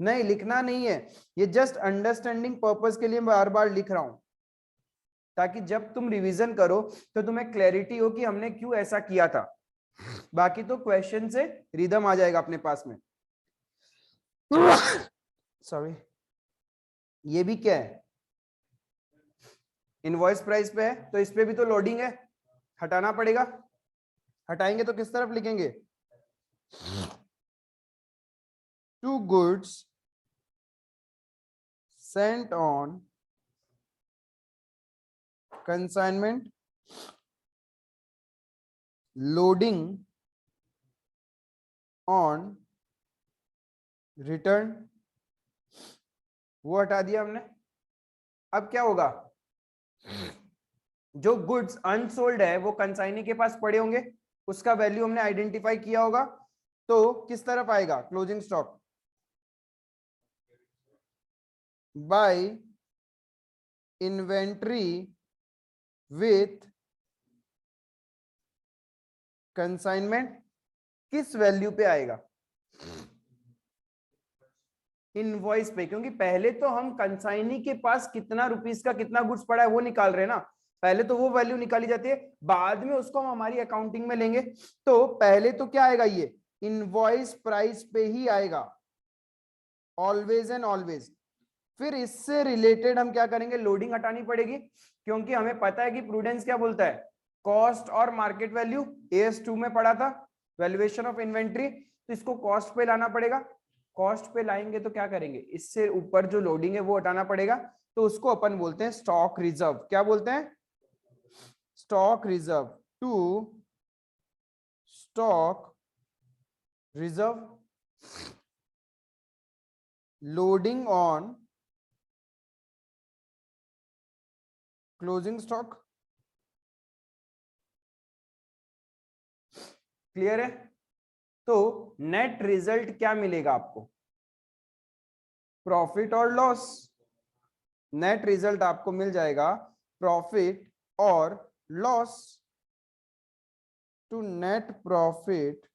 नहीं, लिखना नहीं है, ये जस्ट अंडरस्टैंडिंग पर्पस के लिए बार बार लिख रहा हूं, ताकि जब तुम रिवीजन करो तो तुम्हें क्लैरिटी हो कि हमने क्यों ऐसा किया था। बाकी तो क्वेश्चन से रिदम आ जाएगा अपने पास में। सॉरी, ये भी क्या है, इनवॉइस प्राइस पे है, तो इस पे भी तो लोडिंग है, हटाना पड़ेगा। हटाएंगे तो किस तरफ लिखेंगे, to goods sent on consignment, loading on return, वो हटा दिया हमने। अब क्या होगा, जो गुड्स अनसोल्ड है वो कंसाइनी के पास पड़े होंगे, उसका वैल्यू हमने आइडेंटिफाई किया होगा, तो किस तरफ आएगा, closing stock by inventory with consignment, किस वैल्यू पे आएगा, इनवॉइस पे, क्योंकि पहले तो हम कंसाइनी के पास कितना रुपीस का कितना गुड्स पड़ा है वो निकाल रहे हैं ना, पहले तो वो वैल्यू निकाली जाती है, बाद में उसको हम हमारी अकाउंटिंग में लेंगे। तो पहले तो क्या आएगा, ये इनवॉइस प्राइस पे ही आएगा, ऑलवेज एंड ऑलवेज। फिर इससे रिलेटेड हम क्या करेंगे, लोडिंग हटानी पड़ेगी, क्योंकि हमें पता है कि प्रूडेंस क्या बोलता है, कॉस्ट और मार्केट वैल्यू, AS2 में पढ़ा था, वैल्यूएशन ऑफ इन्वेंट्री, तो इसको कॉस्ट पे लाना पड़ेगा। कॉस्ट पे लाएंगे तो क्या करेंगे, इससे ऊपर जो लोडिंग है वो हटाना पड़ेगा, तो उसको अपन बोलते हैं स्टॉक रिजर्व। क्या बोलते हैं, stock reserve, to stock reserve loading on closing stock. Clear है, तो नेट रिजल्ट क्या मिलेगा आपको, प्रॉफिट और लॉस। नेट रिजल्ट आपको मिल जाएगा प्रॉफिट और loss, to net profit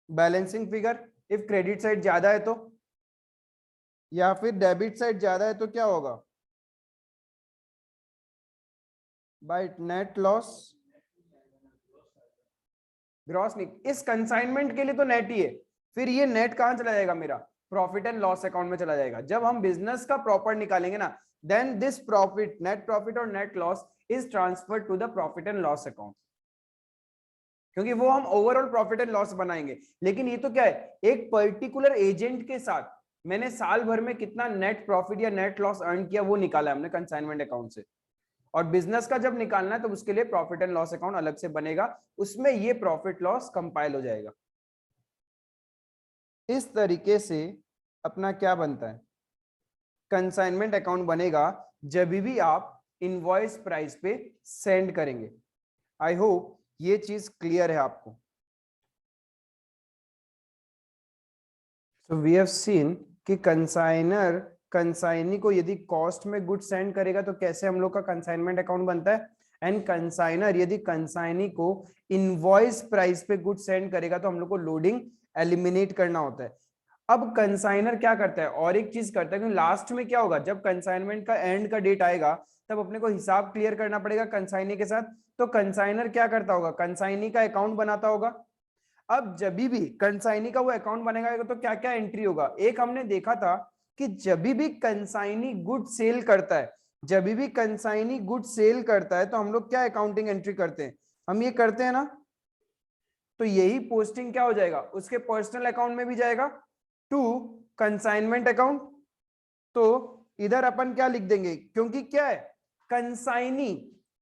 balancing figure. If credit side ज्यादा है तो, या फिर डेबिट साइड ज्यादा है तो क्या होगा, बाय नेट लॉस, ग्रॉस नहीं, इस कंसाइनमेंट के लिए तो नेट ही है, फिर ये नेट कहां चला जाएगा मेरा, प्रॉफिट एंड लॉस अकाउंट में चला जाएगा। जब हम बिजनेस का प्रॉपर निकालेंगे ना, then this profit, net profit और net loss is transfer to the profit and loss account, क्योंकि वो हम ओवरऑल प्रॉफिट एंड लॉस बनाएंगे। लेकिन ये तो क्या है, एक पर्टिकुलर एजेंट के साथ मैंने साल भर में कितना नेट प्रॉफिट या नेट लॉस अर्न किया वो निकाला है हमने कंसाइनमेंट अकाउंट से, और बिजनेस का जब निकालना है तो उसके लिए प्रॉफिट एंड लॉस अकाउंट अलग से बनेगा, उसमें ये प्रॉफिट लॉस कंपाइल हो जाएगा। इस तरीके से अपना क्या बनता है, कंसाइनमेंट अकाउंट बनेगा जब भी आप इनवॉइस प्राइस पे सेंड करेंगे। आई होप ये चीज क्लियर है आपको। सो वी हैव सीन कि कंसाइनी को यदि कॉस्ट में गुड सेंड करेगा तो कैसे हम लोग का कंसाइनमेंट अकाउंट बनता है, एंड कंसाइनर यदि कंसाइनी को इनवॉइस प्राइस पे गुड सेंड करेगा तो हम लोग को लोडिंग एलिमिनेट करना होता है। अब कंसाइनर क्या करता है, और एक चीज करता है, क्योंकि लास्ट में क्या होगा, जब कंसाइनमेंट का एंड का डेट आएगा तब अपने को हिसाब क्लियर करना पड़ेगा कंसाइनी के साथ, तो कंसाइनर क्या करता होगा, कंसाइनी का अकाउंट बनाता होगा। अब जब भी कंसाइनी का वो अकाउंट बनेगा तो क्या क्या एंट्री होगा, एक हमने देखा था कि जब भी कंसाइनी गुड सेल करता है, जब भी कंसाइनी गुड सेल करता है तो हम लोग क्या अकाउंटिंग एंट्री करते हैं, हम ये करते हैं ना, तो यही पोस्टिंग क्या हो जाएगा, उसके पर्सनल अकाउंट में भी जाएगा, टू कंसाइनमेंट अकाउंट। तो इधर अपन क्या लिख देंगे, क्योंकि क्या है, consignee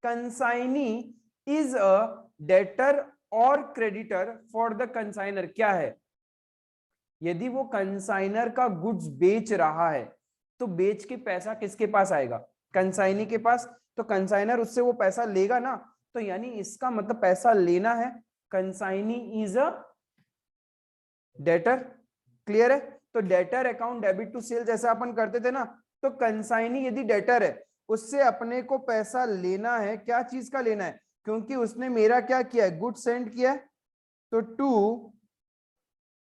consignee is a debtor और क्रेडिटर फॉर द कंसाइनर। क्या है, यदि वो कंसाइनर का गुड्स बेच रहा है तो बेच के पैसा किसके पास आएगा, कंसाइनी के पास, तो कंसाइनर उससे वो पैसा लेगा ना, तो यानी इसका मतलब पैसा लेना है, consignee is a debtor. Clear है, तो debtor account debit to sale जैसा अपन करते थे ना, तो कंसाइनी यदि डेटर है, उससे अपने को पैसा लेना है, क्या चीज का लेना है, क्योंकि उसने मेरा क्या किया है, गुड सेंड किया है, तो टू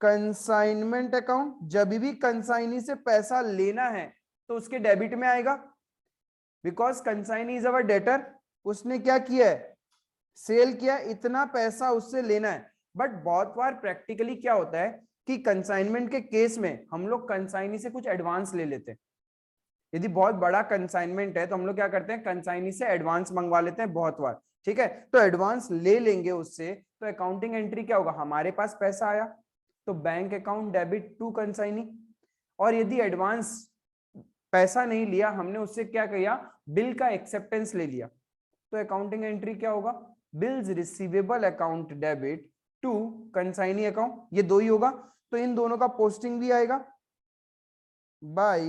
कंसाइनमेंट अकाउंट। जब भी कंसाइनी से पैसा लेना है तो उसके डेबिट में आएगा, because consignee is our debtor. उसने क्या किया है, सेल किया, इतना पैसा उससे लेना है। बट बहुत बार प्रैक्टिकली क्या होता है कि कंसाइनमेंट के केस में हम लोग कंसाइनी से कुछ एडवांस ले लेते हैं। यदि बहुत बड़ा कंसाइनमेंट है तो हम लोग क्या करते हैं, कंसाइनी से एडवांस मंगवा लेते हैं बहुत बार, ठीक है। तो एडवांस ले लेंगे उससे, तो अकाउंटिंग एंट्री क्या होगा, हमारे पास पैसा आया तो bank account debit to consignee. और यदि एडवांस पैसा नहीं लिया, हमने उससे क्या किया, बिल का एक्सेप्टेंस ले लिया, तो अकाउंटिंग एंट्री क्या होगा, bills receivable account debit to consignee account, ये दो ही होगा। तो इन दोनों का पोस्टिंग भी आएगा बाय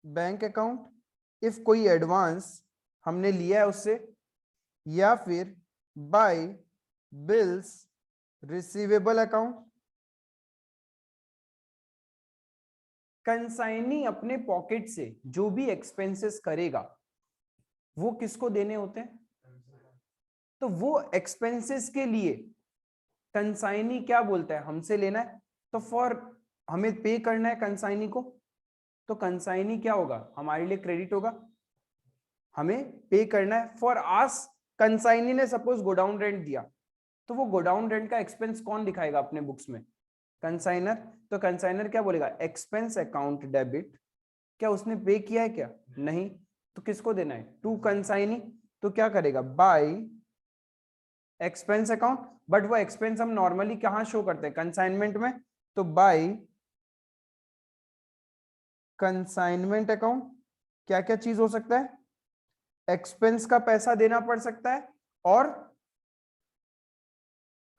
बैंक अकाउंट इफ कोई एडवांस हमने लिया है उससे, या फिर by bills receivable account. Consignee अपने पॉकेट से जो भी एक्सपेंसेस करेगा वो किसको देने होते हैं, तो वो एक्सपेंसेस के लिए कंसाइनी क्या बोलता है, हमसे लेना है। तो फॉर हमें पे करना है कंसाइनी को, तो कंसाइनी क्या होगा, हमारे लिए क्रेडिट होगा, हमें पे करना है। फॉर आस कंसाइनी ने सपोज गोडाउन रेंट दिया, तो वो गोडाउन रेंट का एक्सपेंस कौन दिखाएगा अपने बुक्स में, कंसाइनर। तो कंसाइनर क्या बोलेगा, एक्सपेंस अकाउंट डेबिट, क्या उसने पे किया है क्या, नहीं, तो किसको देना है, टू कंसाइनी। तो क्या करेगा, बाय एक्सपेंस अकाउंट, बट वो एक्सपेंस हम नॉर्मली कहां शो करते हैं, कंसाइनमेंट में, तो बाय कंसाइनमेंट अकाउंट। क्या क्या चीज हो सकता है, एक्सपेंस का पैसा देना पड़ सकता है और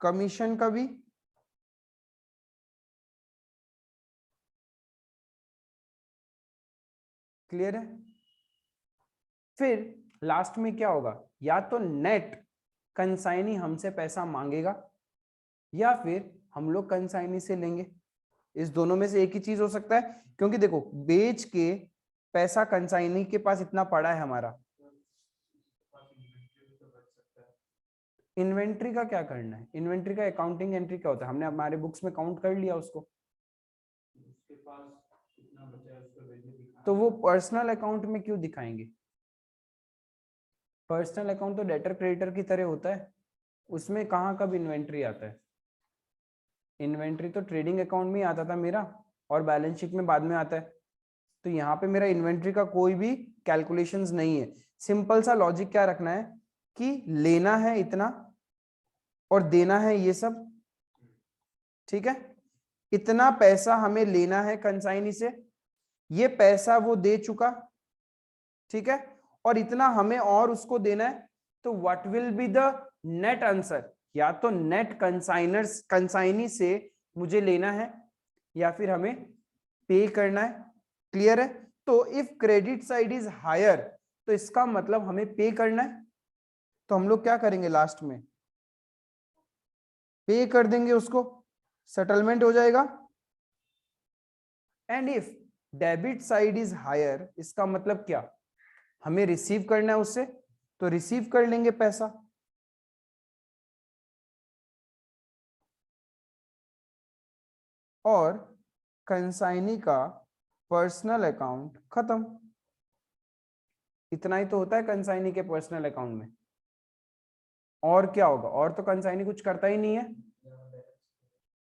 कमीशन का भी। क्लियर है। फिर लास्ट में क्या होगा, या तो नेट कंसाइनी हमसे पैसा मांगेगा, या फिर हम लोग कंसाइनी से लेंगे। इस दोनों में से एक ही चीज हो सकता है, क्योंकि देखो बेच के पैसा कंसाइनी के पास इतना पड़ा है हमारा। इन्वेंट्री का क्या करना है, इन्वेंट्री का अकाउंटिंग एंट्री क्या होता है, हमने हमारे बुक्स में काउंट कर लिया उसको, तो वो पर्सनल अकाउंट में क्यों दिखाएंगे, पर्सनल अकाउंट तो डेटर क्रेडिटर की तरह होता है, उसमें कहाँ कब इन्वेंट्री आता है, इन्वेंट्री तो ट्रेडिंग अकाउंट में आता था मेरा, और बैलेंस शीट में बाद में आता है। तो यहाँ पे मेरा इन्वेंट्री का कोई भी कैलकुलेशंस नहीं है। सिंपल सा लॉजिक क्या रखना है कि लेना है इतना और देना है ये सब, ठीक है। इतना पैसा हमें लेना है कंसाइनी से, ये पैसा वो दे चुका, ठीक है, और इतना हमें और उसको देना है। तो what will be the net answer, या तो नेट कंसाइनर्स कंसाइनी से मुझे लेना है, या फिर हमें पे करना है। क्लियर है। तो if credit side is higher, तो इसका मतलब हमें पे करना है, तो हम लोग क्या करेंगे, लास्ट में पे कर देंगे उसको, सेटलमेंट हो जाएगा। And if debit side is higher, इसका मतलब क्या, हमें रिसीव करना है उससे, तो रिसीव कर लेंगे पैसा। और कंसाइनी का पर्सनल अकाउंट खत्म। इतना ही तो होता है कंसाइनी के पर्सनल अकाउंट में, और क्या होगा, और तो कंसाइनी कुछ करता ही नहीं है।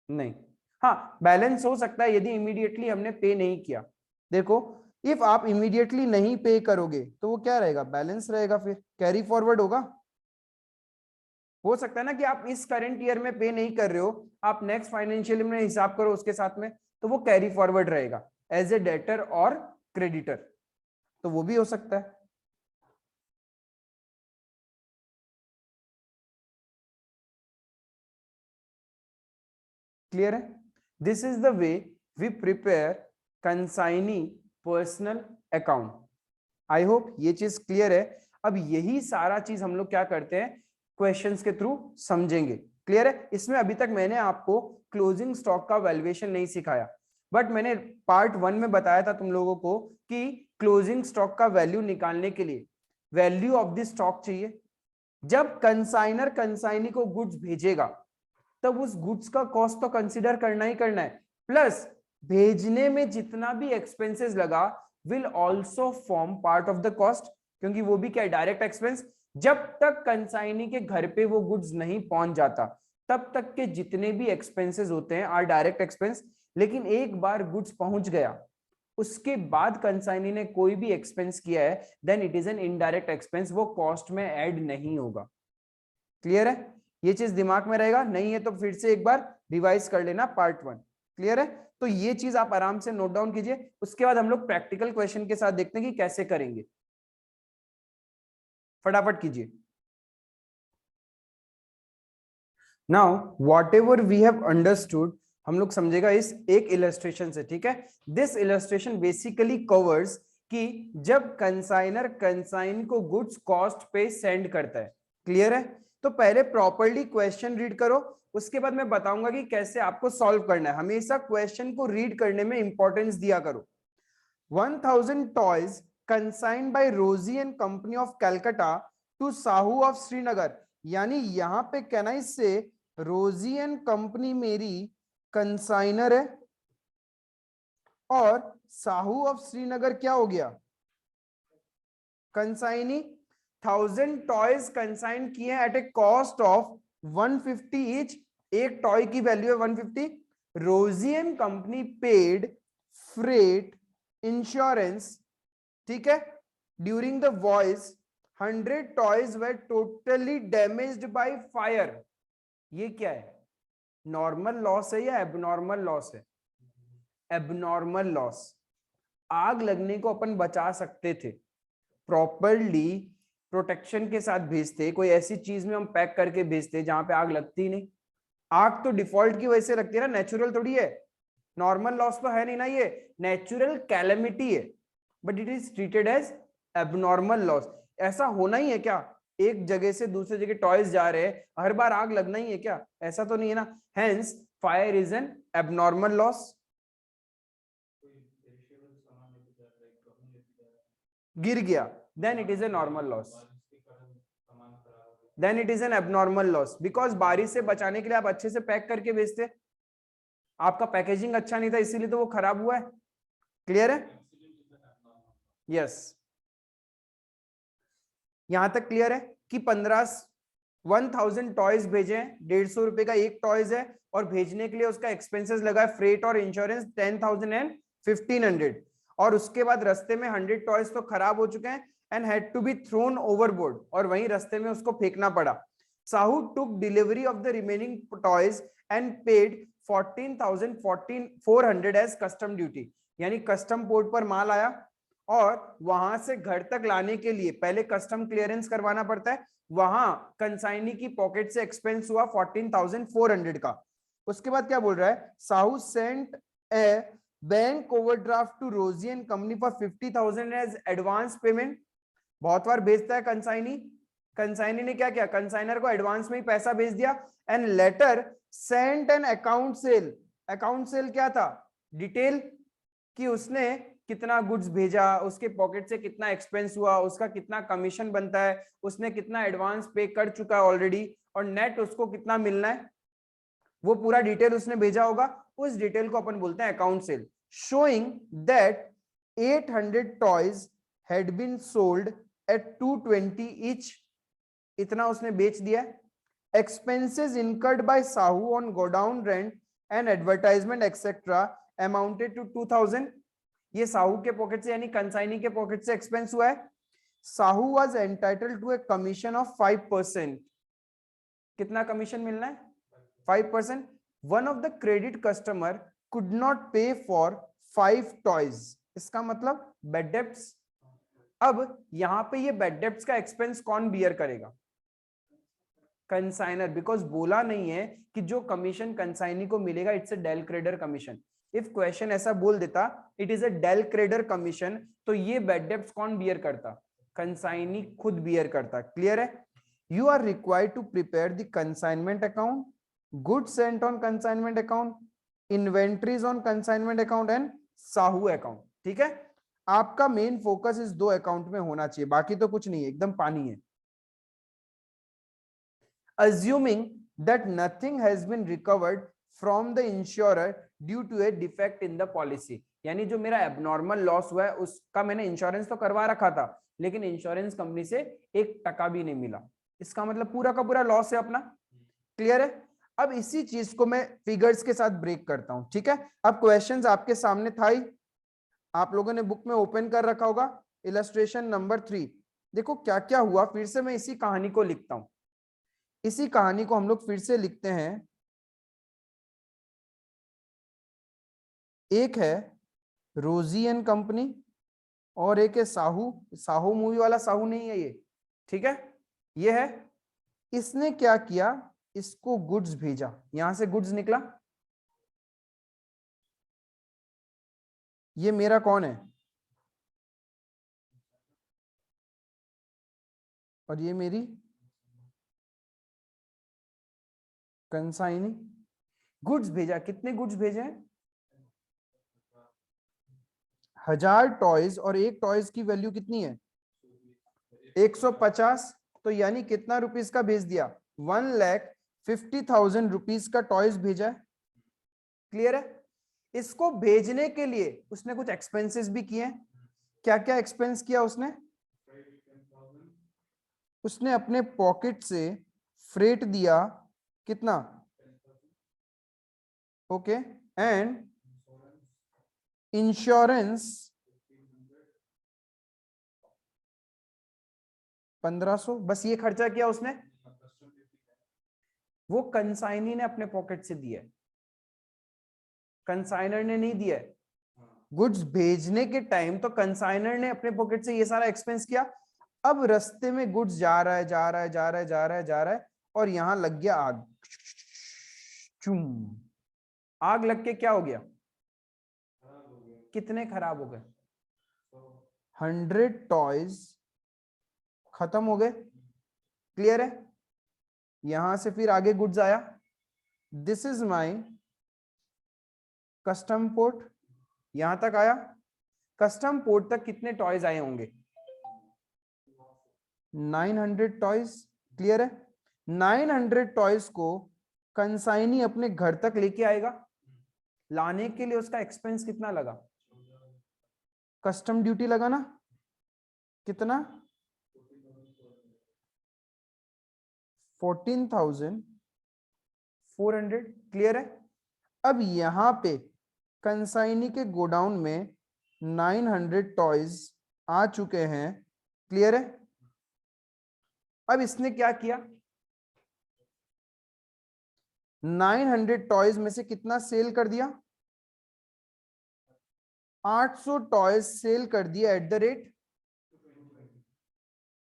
नहीं, हाँ बैलेंस हो सकता है यदि इमीडिएटली हमने पे नहीं किया। देखो इफ आप इमीडिएटली नहीं पे करोगे तो वो क्या रहेगा, बैलेंस रहेगा, फिर कैरी फॉरवर्ड होगा। हो सकता है ना कि आप इस करंट ईयर में पे नहीं कर रहे हो, आप नेक्स्ट फाइनेंशियल में हिसाब करो उसके साथ में, तो वो कैरी फॉरवर्ड रहेगा एज ए डेटर और क्रेडिटर, तो वो भी हो सकता है। क्लियर है। This is the way we prepare consignee personal account. I hope ये चीज क्लियर है। अब यही सारा चीज हम लोग क्या करते हैं, क्वेश्चंस के थ्रू समझेंगे। क्लियर है। इसमें अभी तक मैंने आपको क्लोजिंग स्टॉक का वैल्यूएशन नहीं सिखाया, बट मैंने पार्ट 1 में बताया था तुम लोगों को कि क्लोजिंग स्टॉक का वैल्यू निकालने के लिए वैल्यू ऑफ द स्टॉक चाहिए। जब कंसाइनर कंसाइनी को गुड्स भेजेगा तब उस गुड्स का कॉस्ट तो कंसीडर करना ही करना है, प्लस भेजने में जितना भी एक्सपेंसेस लगा will also form part of the cost, क्योंकि वो भी क्या है, डायरेक्ट एक्सपेंस। जब तक कंसाइनी के घर पे वो गुड्स नहीं पहुंच जाता तब तक के जितने भी एक्सपेंसेस होते हैं आर डायरेक्ट एक्सपेंस। लेकिन एक बार गुड्स पहुंच गया उसके बाद कंसाइनी ने कोई भी एक्सपेंस किया है then it is an indirect expense, वो कॉस्ट में ऐड नहीं होगा। क्लियर है? ये चीज दिमाग में रहेगा, नहीं है तो फिर से एक बार रिवाइज कर लेना पार्ट 1। क्लियर है? तो ये चीज आप आराम से नोट डाउन कीजिए। उसके बाद हम लोग प्रैक्टिकल क्वेश्चन के साथ देखते हैं कि कैसे करेंगे। फटाफट कीजिए। Now whatever we have understood, हम लोग समझेगा इस एक इलस्ट्रेशन से। ठीक है? दिस इलस्ट्रेशन बेसिकली कवर्स कि जब कंसाइनर कंसाइन को गुड्स कॉस्ट पे सेंड करता है। क्लियर है? तो पहले प्रॉपर्ली क्वेश्चन रीड करो, उसके बाद मैं बताऊंगा कि कैसे आपको सॉल्व करना है। हमेशा क्वेश्चन को रीड करने में इंपॉर्टेंस दिया करो। 1000 toys consigned by Rosy and company of Calcutta to Sahu of Srinagar, यानी यहां पे कैन आई से रोजी एंड कंपनी मेरी कंसाइनर है और साहू ऑफ श्रीनगर क्या हो गया, कंसाइनी। 1000 टॉयज कंसाइन किए at a cost of 150 each, एक टॉय की वैल्यू है 150। Rosy and company paid freight insurance, ठीक है, during the voyage 100 toys were totally damaged by fire. ये क्या है, नॉर्मल लॉस है या एबनॉर्मल लॉस है? Abnormal loss. आग लगने को अपन बचा सकते थे, प्रॉपरली प्रोटेक्शन के साथ भेजते, कोई ऐसी चीज में हम पैक करके भेजते जहां पे आग लगती नहीं। आग तो डिफॉल्ट की वजह से लगती है ना, नेचुरल थोड़ी है। नॉर्मल लॉस तो है नहीं ना, ये नेचुरल कैलेमिटी है, but it is treated as abnormal loss. ऐसा होना ही है क्या, एक जगह से दूसरे जगह टॉयज जा रहे हैं, हर बार आग लगना ही है क्या? ऐसा तो नहीं है ना। Hence fire is an abnormal loss. गिर गया then it is a normal loss, then it is an abnormal loss. Because बारिश से बचाने के लिए आप अच्छे से पैक करके भेजते, आपका पैकेजिंग अच्छा नहीं था इसीलिए तो वो खराब हुआ है। क्लियर है? यस, यहां तक क्लियर है कि 1000 टॉयज भेजे हैं, 150 रुपए का एक टॉयज है, और भेजने के लिए उसका एक्सपेंसेस लगा है फ्रेट और इंश्योरेंस 10,000 एंड 1500, और उसके बाद रास्ते में 100 टॉयज तो खराब हो चुके हैं and had to be thrown overboard, और वहीं रास्ते में उसको फेंकना पड़ा। Sahu took delivery of the remaining toys and paid 14,400 as custom duty, यानी कस्टम पोर्ट पर माल आया और वहां से घर तक लाने के लिए पहले कस्टम क्लियरेंस करवाना पड़ता है, वहां कंसाइनी की पॉकेट से एक्सपेंस हुआ 14,400 का। उसके बाद क्या बोल रहा है, Sahu sent a bank overdraft to Rosy and company for 50,000 as advance payment. बहुत बार भेजता है कंसाइनी, कंसाइनी ने क्या किया, कंसाइनर को एडवांस में ही पैसा भेज दिया and letter sent an account sale. Account sale क्या था, डिटेल कि उसने कितना गुड्स भेजा, उसके पॉकेट से कितना एक्सपेंस हुआ, उसका कितना कमीशन बनता है, उसने कितना एडवांस पे कर चुका है ऑलरेडी, और नेट उसको कितना मिलना है, वो पूरा डिटेल उसने भेजा होगा। उस डिटेल को अपन बोलते हैं account sale, showing that 800 toys had been sold at 220 each, इतना उसने बेच दिया। Expenses incurred by Sahu on godown rent and advertisement etcetera amounted to 2000, ये साहू के पॉकेट से यानी कंसाइनी के पॉकेट से एक्सपेंस हुआ है। Sahu was entitled to a commission of 5%, कितना कमीशन मिलना है, 5%। One of the credit customer could not pay for 5 toys, इसका मतलब बैड डेब्ट्स। अब यहां पे ये बैड डेब्ट्स का एक्सपेंस कौन बियर करेगा, कंसाइनर, बिकॉज बोला नहीं है कि जो कमीशन कंसाइनी को मिलेगा it's a del credere commission. If question ऐसा बोल देता it is a del credere commission, तो ये बैड डेब्ट्स कौन बियर करता, कंसाइनी खुद बियर करता। क्लियर है? You are required to prepare the consignment account, goods sent on consignment account, inventories on consignment account and Sahu account. ठीक है, आपका मेन फोकस इस दो अकाउंट में होना चाहिए, बाकी तो कुछ नहीं है, एकदम पानी है। Assuming that nothing has been recovered from the insurer due to a defect in the policy, यानी जो मेरा एबनॉर्मल लॉस हुआ है उसका मैंने इंश्योरेंस तो करवा रखा था, लेकिन इंश्योरेंस कंपनी से 1 टका भी नहीं मिला, इसका मतलब पूरा का पूरा लॉस है अपना। क्लियर है? अब इसी चीज को मैं फिगर्स के साथ ब्रेक करता हूं। ठीक है, अब क्वेश्चंस आपके सामने था ही, आप लोगों ने बुक में ओपन कर रखा होगा। इलस्ट्रेशन नंबर 3 देखो क्या क्या हुआ, फिर से मैं इसी कहानी को लिखता हूं। इसी कहानी को हम लोग फिर से लिखते हैं। एक है रोजी एंड कंपनी और एक है साहू। साहू मूवी वाला साहू नहीं है ये, ठीक है, ये है। इसने क्या किया, इसको गुड्स भेजा, यहां से गुड्स निकला। ये मेरा कौन है, और ये मेरी कंसाइनी। गुड्स भेजा, कितने गुड्स भेजे हैं? 1000 टॉयज, और एक टॉयज की वैल्यू कितनी है? 150। तो यानी कितना रुपीस का भेज दिया? 1,50,000 रुपीस का टॉयज भेजा है। क्लियर है? इसको भेजने के लिए उसने कुछ एक्सपेंसेस भी किए। क्या क्या एक्सपेंस किया उसने? उसने अपने पॉकेट से फ्रेट दिया, कितना? ओके, एंड इंश्योरेंस 1500, बस ये खर्चा किया उसने। वो कंसाइनी ने अपने पॉकेट से दिया, कंसाइनर ने नहीं दिया। गुड्स भेजने के टाइम तो कंसाइनर ने अपने पॉकेट से ये सारा एक्सपेंस किया। अब रास्ते में गुड्स जा रहा है, जा रहा है, जा रहा है, जा रहा है, जा रहा है, और यहां लग गया आग। चुम, आग लग के क्या हो गया? कितने खराब हो गए? 100 टॉयज खत्म हो गए। क्लियर है? यहां से फिर आगे गुड्स आया। This is my custom port, यहां तक आया। कस्टम पोर्ट तक कितने टॉयज आए होंगे? 900 टॉयज। क्लियर है? 900 टॉयज को कंसाइनी अपने घर तक लेके आएगा। लाने के लिए उसका एक्सपेंस कितना लगा? कस्टम ड्यूटी लगा ना, कितना? 14,400। क्लियर है? अब यहां पे कंसाइनी के गोडाउन में 900 टॉयज आ चुके हैं। क्लियर है? अब इसने क्या किया? 900 टॉयज में से कितना सेल कर दिया? 800 टॉयज सेल कर दिया एट द रेट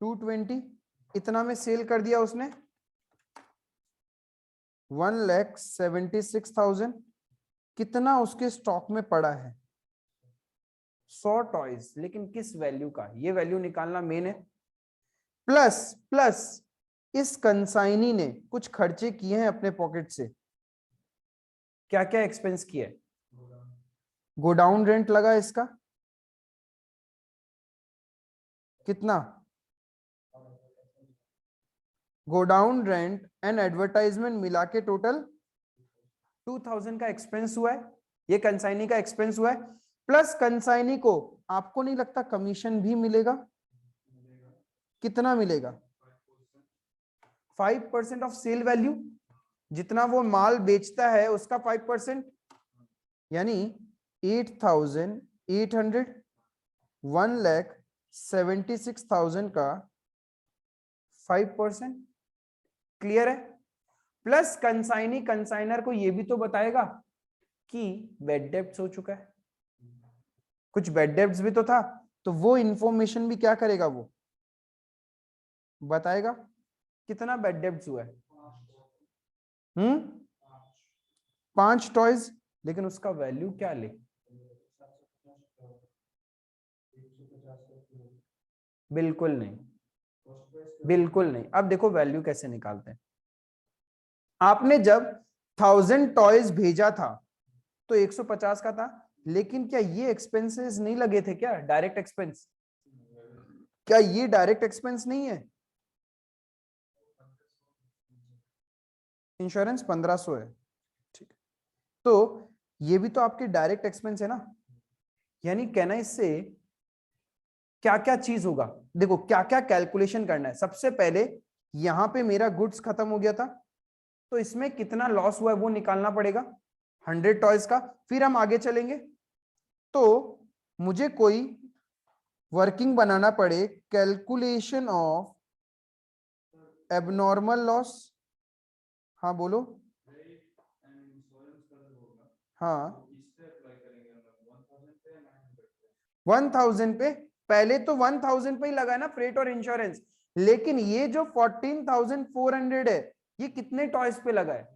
220। इतना में सेल कर दिया उसने। 1,76,000। कितना उसके स्टॉक में पड़ा है? 100 टॉयज, लेकिन किस वैल्यू का? ये वैल्यू निकालना मेन है। प्लस प्लस इस कंसाइनी ने कुछ खर्चे किए हैं अपने पॉकेट से। क्या क्या एक्सपेंस किए? गोडाउन रेंट लगा इसका, कितना? गोडाउन रेंट एंड एडवर्टाइजमेंट मिला के टोटल 2000 का एक्सपेंस हुआ है। ये कंसाइनी का एक्सपेंस हुआ है। प्लस कंसाइनी को, आपको नहीं लगता कमीशन भी मिलेगा? कितना मिलेगा? 5% ऑफ सेल वैल्यू, जितना वो माल बेचता है उसका 5%, यानी 8,800। 1,76,000 का 5%। क्लियर है? प्लस कंसाइनी कंसाइनर को ये भी तो बताएगा कि बेड डेब्ट्स हो चुका है, कुछ बेड डेब्ट्स भी तो था, तो वो इंफॉर्मेशन भी क्या करेगा, वो बताएगा कितना बेड डेब्ट्स हुआ है। 5 टॉयज, लेकिन उसका वैल्यू क्या ले? बिल्कुल नहीं, बिल्कुल नहीं। अब देखो वैल्यू कैसे निकालते हैं। आपने जब 1000 टॉयज भेजा था, तो 150 का था, लेकिन क्या ये एक्सपेंसेस नहीं लगे थे क्या, डायरेक्ट एक्सपेंस? क्या ये डायरेक्ट एक्सपेंस नहीं है? इंश्योरेंस 1500 है, ठीक। तो ये भी तो आपके डायरेक्ट एक्सपेंस है ना, यानी कहना इससे क्या क्या चीज होगा, देखो क्या क्या कैलकुलेशन करना है। सबसे पहले यहां पे मेरा गुड्स खत्म हो गया था, तो इसमें कितना लॉस हुआ है वो निकालना पड़ेगा, 100 टॉयज का। फिर हम आगे चलेंगे, तो मुझे कोई वर्किंग बनाना पड़े, कैलकुलेशन ऑफ एबनॉर्मल लॉस। हाँ बोलो। हाँ 1000 पे, पहले तो 1000 पे ही लगा ना फ्रेट और इंश्योरेंस, लेकिन ये जो 14400 है ये कितने टॉयज पे लगा है,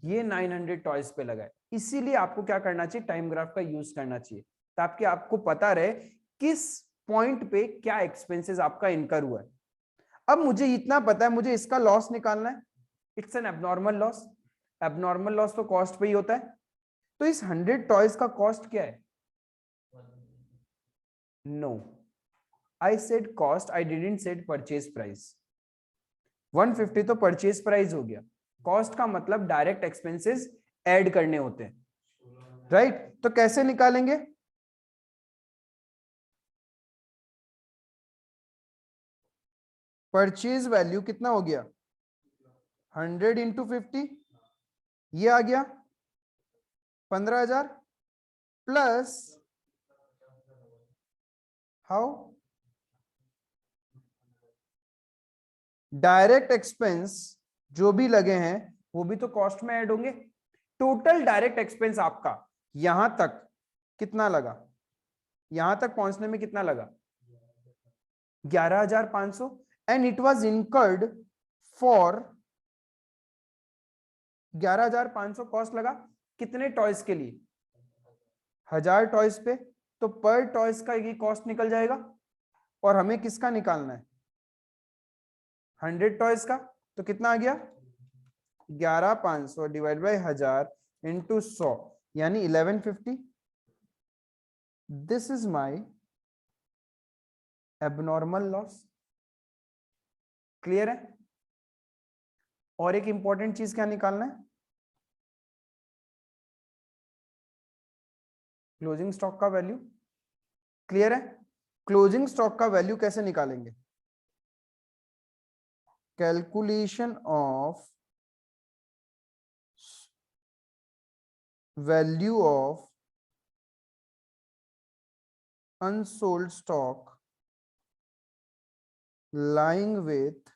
ये 900 टॉयज पे लगा है। इसीलिए आपको क्या करना चाहिए, टाइम ग्राफ का यूज करना चाहिए, ताकि आपको पता रहे किस पॉइंट पे क्या एक्सपेंसेस आपका इनकर हुआ है। अब मुझे इतना पता है, मुझे इसका लॉस निकालना है, it's an abnormal loss. Abnormal loss तो कॉस्ट पे ही होता है, तो इस 100 टॉयज का कॉस्ट क्या है? No, I said cost, I didn't said purchase price. 150 तो परचेज प्राइस हो गया, कॉस्ट का मतलब डायरेक्ट एक्सपेंसेस ऐड करने होते हैं, राइट? तो कैसे निकालेंगे? परचेज वैल्यू कितना हो गया, 100 इंटू 50, ये आ गया 15,000 प्लस हाउ, डायरेक्ट एक्सपेंस जो भी लगे हैं वो भी तो कॉस्ट में ऐड होंगे। टोटल डायरेक्ट एक्सपेंस आपका यहां तक कितना लगा, यहां तक पहुंचने में कितना लगा, 11,500, and it was incurred for 11,500 cost लगा कितने टॉयज के लिए, 1000 टॉयज पे। तो पर टॉयज का ये कॉस्ट निकल जाएगा, और हमें किसका निकालना है, 100 टॉयज का। तो कितना आ गया, 11,500 डिवाइड बाई 1000 इंटू 100, यानी 1150। This is my abnormal loss. Clear है? और एक इंपॉर्टेंट चीज क्या निकालना है, क्लोजिंग स्टॉक का वैल्यू। क्लियर है? क्लोजिंग स्टॉक का वैल्यू कैसे निकालेंगे, calculation of value of unsold stock lying with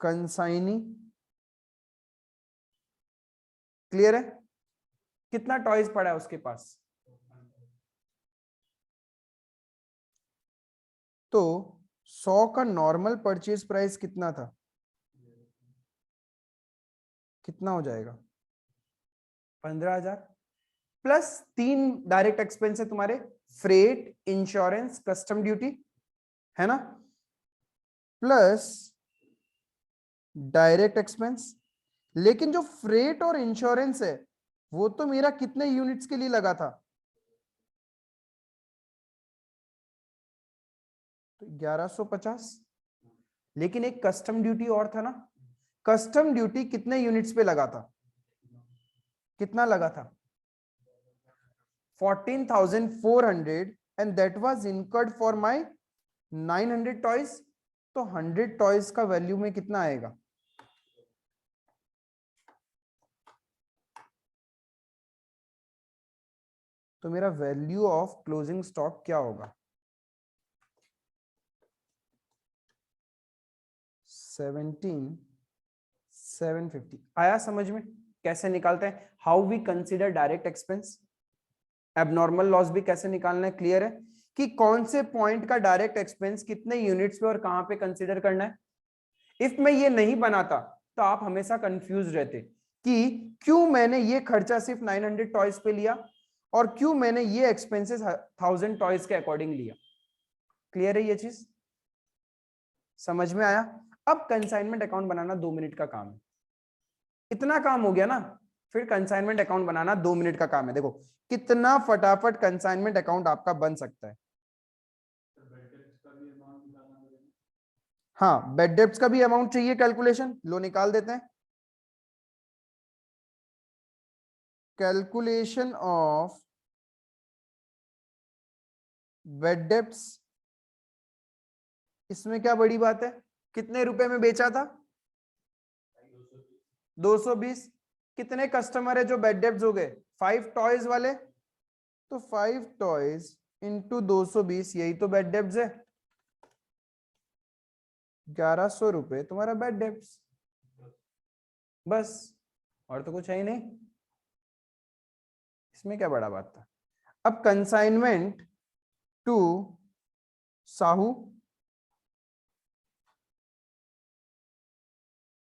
consignee। Clear है? कितना टॉयज पड़ा है उसके पास, तो 100 का नॉर्मल परचेज प्राइस कितना था, कितना हो जाएगा, 15,000 प्लस 3 डायरेक्ट एक्सपेंस है तुम्हारे, फ्रेट, इंश्योरेंस, कस्टम ड्यूटी, है ना, प्लस डायरेक्ट एक्सपेंस। लेकिन जो फ्रेट और इंश्योरेंस है वो तो मेरा कितने यूनिट्स के लिए लगा था, तो 1150। लेकिन एक कस्टम ड्यूटी और था ना, कस्टम ड्यूटी कितने यूनिट्स पे लगा था, कितना लगा था, 14,400, and that was incurred for my 900 toys. तो 100 टॉयज का वैल्यू में कितना आएगा, तो मेरा वैल्यू ऑफ क्लोजिंग स्टॉक क्या होगा, 17,750। आया समझ में कैसे निकालते हैं, how we consider direct expense. Abnormal loss भी कैसे निकालना है, क्लियर है कि कौन से पॉइंट का डायरेक्ट एक्सपेंस कितने यूनिट्स पे और कहां पे कंसीडर करना है। इफ मैं ये नहीं बनाता तो आप हमेशा कंफ्यूज रहते कि क्यों मैंने ये खर्चा सिर्फ 900 टॉयज पे लिया और क्यों मैंने ये एक्सपेंसेस 1000 टॉयज के अकॉर्डिंग लिया। क्लियर है ये चीज, समझ में आया? अब कंसाइनमेंट अकाउंट बनाना 2 मिनट का काम है, इतना काम हो गया ना। फिर कंसाइनमेंट अकाउंट बनाना 2 मिनट का काम है। देखो कितना फटाफट कंसाइनमेंट अकाउंट आपका बन सकता है। हाँ, बेड डेब्ट्स का भी अमाउंट चाहिए कैलकुलेशन, लो निकाल देते हैं। कैलकुलेशन ऑफ बेड डेब्ट्स, इसमें क्या बड़ी बात है, कितने रुपए में बेचा था, 220। कितने कस्टमर है जो बेड डेब्ट्स हो गए, 5 टॉयज वाले, तो 5 टॉयज इंटू 220, यही तो बेड डेब्ट्स है। 1100 रुपए तुम्हारा बेड डेब्ट्स, बस, और तो कुछ है ही नहीं, इसमें क्या बड़ा बात था। अब consignment to Sahu,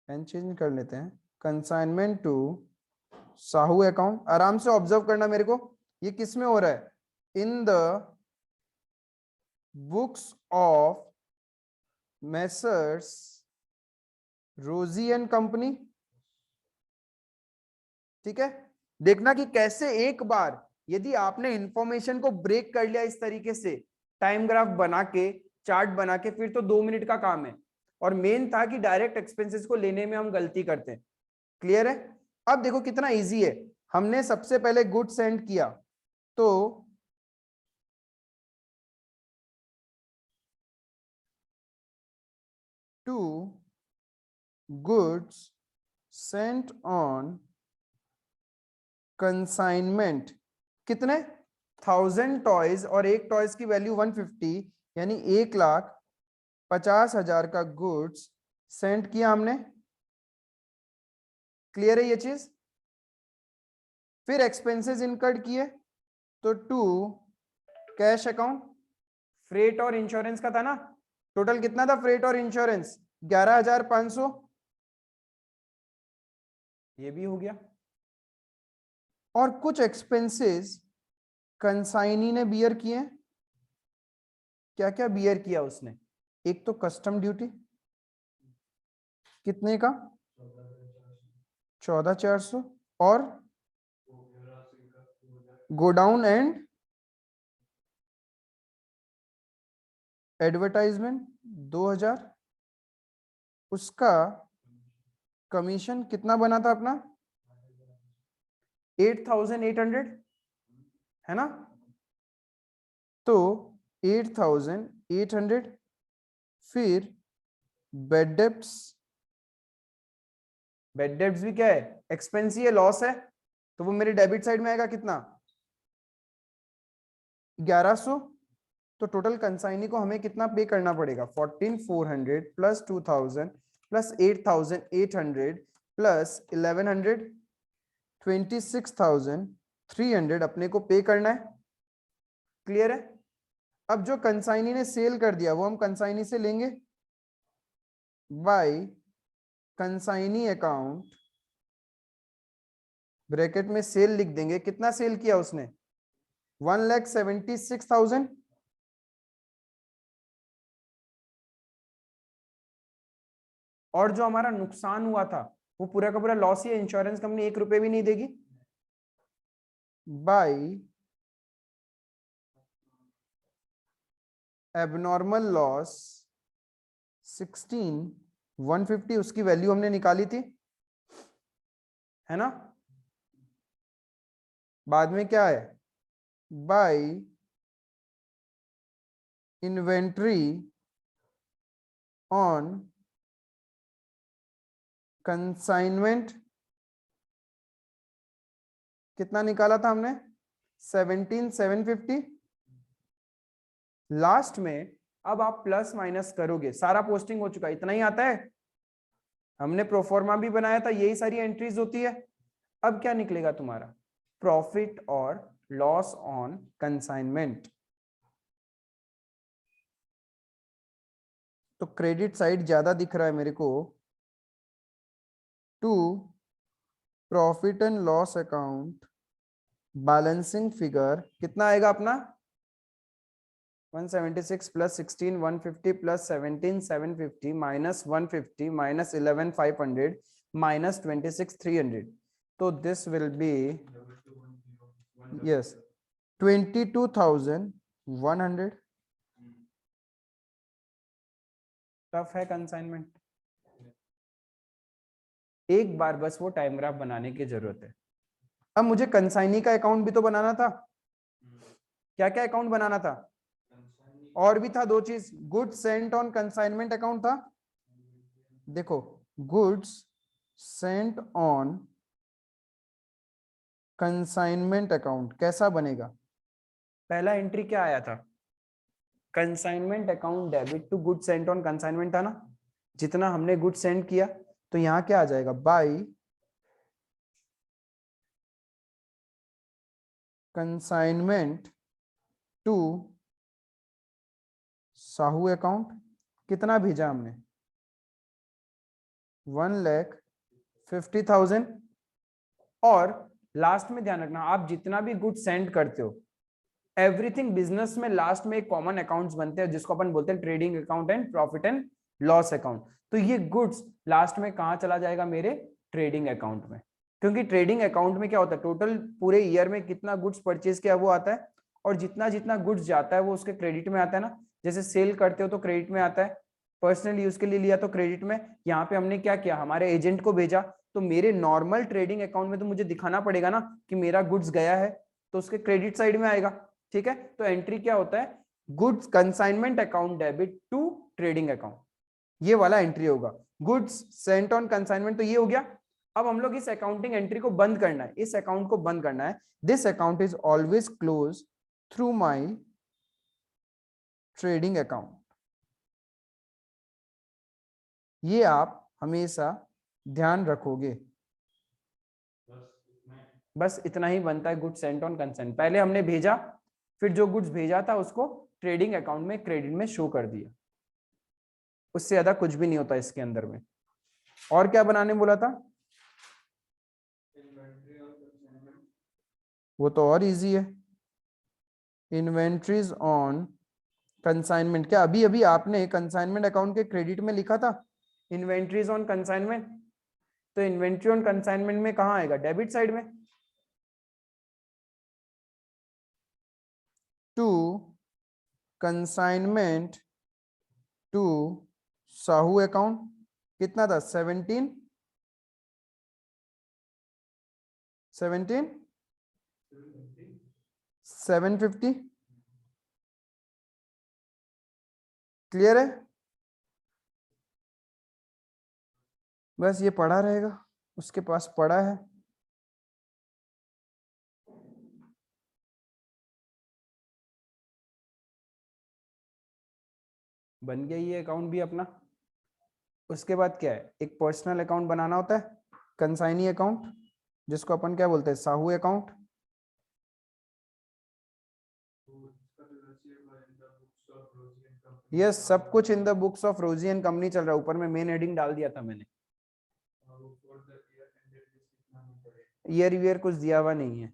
pen change कर लेते हैं, कंसाइनमेंट टू साहू अकाउंट। आराम से ऑब्जर्व करना मेरे को, ये किस में हो रहा है, in the books of messrs रोजी एंड कंपनी। ठीक है, देखना कि कैसे एक बार यदि आपने इंफॉर्मेशन को ब्रेक कर लिया इस तरीके से, टाइम ग्राफ बना के, चार्ट बना के, फिर तो 2 मिनट का काम है। और मेन था कि डायरेक्ट एक्सपेंसेस को लेने में हम गलती करते हैं। क्लियर है। अब देखो कितना इजी है, हमने सबसे पहले गुड सेंड किया, तो to goods sent on consignment, कितने 1000 टॉयज, और एक टॉयज की वैल्यू 150, यानी 1,50,000 का गुड्स सेंड किया हमने। क्लियर है ये चीज। फिर एक्सपेंसेस इनकर्ड किए, तो टू कैश अकाउंट, फ्रेट और इंश्योरेंस का था ना, टोटल कितना था फ्रेट और इंश्योरेंस, 11,500, ये भी हो गया। और कुछ एक्सपेंसेस कंसाइनी ने बियर किए। क्या क्या बियर किया उसने, एक तो कस्टम ड्यूटी, कितने का, 14,400, और गोडाउन एंड एडवर्टाइजमेंट 2,000, उसका कमीशन कितना बना था अपना, 8,800, है ना, तो 8,800। फिर बेड डेब्ट्स, बेड डेब्ट्स भी क्या है, एक्सपेंस ही है, लॉस है, तो वो मेरे डेबिट साइड में आएगा कितना, 1100। तो टोटल कंसाइनी को हमें कितना पे करना पड़ेगा, 14,400 प्लस 2,000 प्लस 8,800 प्लस 1,100, 26,300 अपने को पे करना है। क्लियर है। अब जो कंसाइनी ने सेल कर दिया वो हम कंसाइनी से लेंगे, बाय कंसाइनी अकाउंट, ब्रैकेट में सेल लिख देंगे, कितना सेल किया उसने, 1,76,000। और जो हमारा नुकसान हुआ था वो पूरा का पूरा लॉस ही है, इंश्योरेंस कंपनी 1 रुपए भी नहीं देगी। बाय एबनॉर्मल लॉस 16,150, उसकी वैल्यू हमने निकाली थी, है ना। बाद में क्या है, बाय इन्वेंट्री ऑन कंसाइनमेंट, कितना निकाला था हमने, 17,750। लास्ट में अब आप प्लस माइनस करोगे, सारा पोस्टिंग हो चुका है, इतना ही आता है, हमने प्रोफॉर्मा भी बनाया था, यही सारी एंट्रीज होती है। अब क्या निकलेगा तुम्हारा, प्रॉफिट और लॉस ऑन कंसाइनमेंट। तो क्रेडिट साइड ज्यादा दिख रहा है मेरे को, to profit and loss account balancing figure कितना आएगा अपना, 176 plus 16 150 plus 17 750 minus 150 minus 11 500 minus 26 300। तो this will be yes 22,100। Tough है कंसाइनमेंट, एक बार बस वो टाइम ग्राफ बनाने की जरूरत है। अब मुझे कंसाइनी का अकाउंट भी तो बनाना था। क्या क्या अकाउंट बनाना था? और भी था दो चीज, goods sent on consignment account था। देखो goods sent on consignment account कैसा बनेगा? पहला एंट्री क्या आया था? Consignment account debit to goods sent on consignment था ना। जितना हमने गुड्स सेंड किया तो यहां क्या आ जाएगा? By consignment to Sahu account. कितना भेजा हमने? 1,50,000। और लास्ट में ध्यान रखना, आप जितना भी गुड्स सेंड करते हो एवरीथिंग बिजनेस में लास्ट में एक कॉमन अकाउंट्स बनते हैं जिसको अपन बोलते हैं trading account and profit and loss account. तो ये गुड्स लास्ट में कहां चला जाएगा? मेरे ट्रेडिंग अकाउंट में। क्योंकि ट्रेडिंग अकाउंट में क्या होता है, टोटल पूरे ईयर में कितना गुड्स परचेज किया वो आता है, और जितना जितना गुड्स जाता है वो उसके क्रेडिट में आता है ना। जैसे सेल करते हो तो क्रेडिट में आता है, पर्सनल यूज के लिए लिया तो क्रेडिट में। यहाँ पे हमने क्या किया, हमारे एजेंट को भेजा, तो मेरे नॉर्मल ट्रेडिंग अकाउंट में तो मुझे दिखाना पड़ेगा ना कि मेरा गुड्स गया है, तो उसके क्रेडिट साइड में आएगा। ठीक है, तो एंट्री क्या होता है? Goods consignment account debit to trading account, ये वाला एंट्री होगा। गुड्स सेंट ऑन कंसाइनमेंट तो ये हो गया। अब हम लोग इस अकाउंटिंग एंट्री को बंद करना है, इस अकाउंट को बंद करना है। This account is always close through my trading account. ये आप हमेशा ध्यान रखोगे। बस इतना ही बनता है गुड्स सेंट ऑन कंसाइन। पहले हमने भेजा, फिर जो गुड्स भेजा था उसको ट्रेडिंग अकाउंट में क्रेडिट में शो कर दिया, उससे ज्यादा कुछ भी नहीं होता इसके अंदर में। और क्या बनाने बोला था? वो तो और इजी है, इन्वेंट्रीज ऑन कंसाइनमेंट। क्या अभी अभी आपने कंसाइनमेंट अकाउंट के क्रेडिट में लिखा था इन्वेंट्रीज ऑन कंसाइनमेंट? तो इन्वेंट्री ऑन कंसाइनमेंट में कहां आएगा? डेबिट साइड में। To consignment to Sahu account कितना था? 17 750। क्लियर है? बस ये पड़ा रहेगा, उसके पास पड़ा है। बन गया ये अकाउंट भी अपना। उसके बाद क्या है? एक पर्सनल अकाउंट बनाना होता है, कंसाइनी अकाउंट, जिसको अपन क्या बोलते हैं? साहू अकाउंट। ये सब कुछ इन द बुक्स ऑफ रोजी एंड कंपनी चल रहा है, ऊपर में मेन हेडिंग डाल दिया था मैंने। ईयर वीयर कुछ दिया हुआ नहीं है,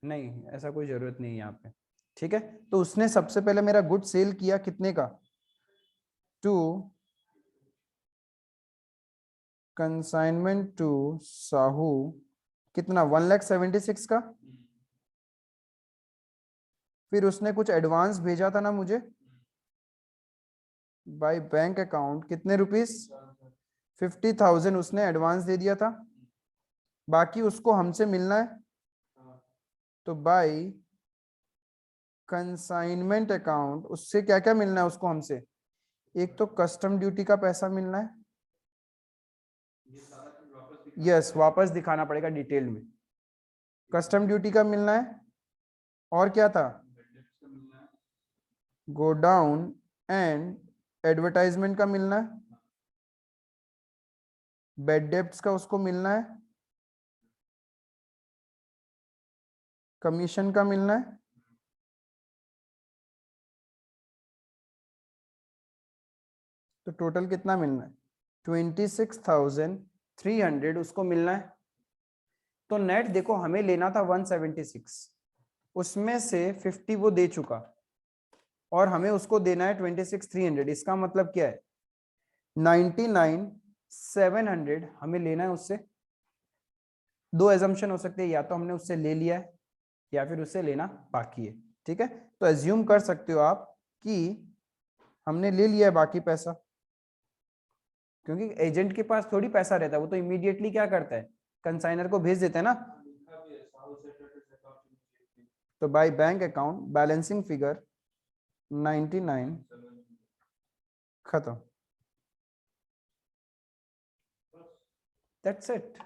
नहीं ऐसा कोई जरूरत नहीं है यहाँ पे। ठीक है, तो उसने सबसे पहले मेरा गुड सेल किया कितने का? टू कंसाइनमेंट टू साहू, कितना? 1,76,000 का। फिर उसने कुछ एडवांस भेजा था ना मुझे बाय बैंक अकाउंट, कितने रुपीस? 50,000 उसने एडवांस दे दिया था, बाकी उसको हमसे मिलना है। तो बाय कंसाइनमेंट अकाउंट उससे क्या क्या मिलना है उसको हमसे? एक तो कस्टम ड्यूटी का पैसा मिलना है, यस वापस दिखाना पड़ेगा डिटेल में। कस्टम ड्यूटी का मिलना है, और क्या था? गो डाउन एंड एडवर्टाइजमेंट का मिलना है, बेड डेप्ट्स का उसको मिलना है, कमीशन का मिलना है। तो टोटल कितना मिलना है? 26,300 उसको मिलना है। तो नेट देखो हमें लेना था 176, उसमें से 50 वो दे चुका, और हमें उसको देना है 26,300। इसका मतलब क्या है? 99,700 हमें लेना है उससे। दो एजम्पशन हो सकते हैं, या तो हमने उससे ले लिया है या फिर उससे लेना बाकी है। ठीक है, तो एज्यूम कर सकते हो आप कि हमने ले लिया है बाकी पैसा, क्योंकि एजेंट के पास थोड़ी पैसा रहता है, वो तो इमीडिएटली क्या करता है, कंसाइनर को भेज देता है ना। तो bye bank account balancing figure 99 खत्म। That's it,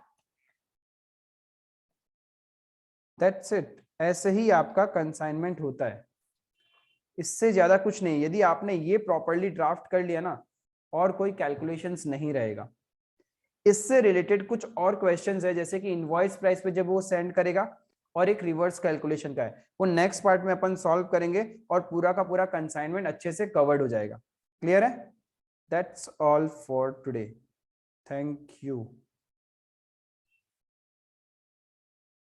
that's it. ऐसे ही आपका कंसाइनमेंट होता है, इससे ज्यादा कुछ नहीं। यदि आपने ये प्रॉपरली ड्राफ्ट कर लिया ना, और कोई कैलकुलेशंस नहीं रहेगा। इससे रिलेटेड कुछ और क्वेश्चंस है, जैसे कि इनवॉइस प्राइस पे जब वो सेंड करेगा, और एक रिवर्स कैलकुलेशन का है, वो नेक्स्ट पार्ट में अपन सॉल्व करेंगे, और पूरा का पूरा कंसाइनमेंट अच्छे से कवर्ड हो जाएगा। क्लियर है? That's all for today, thank you.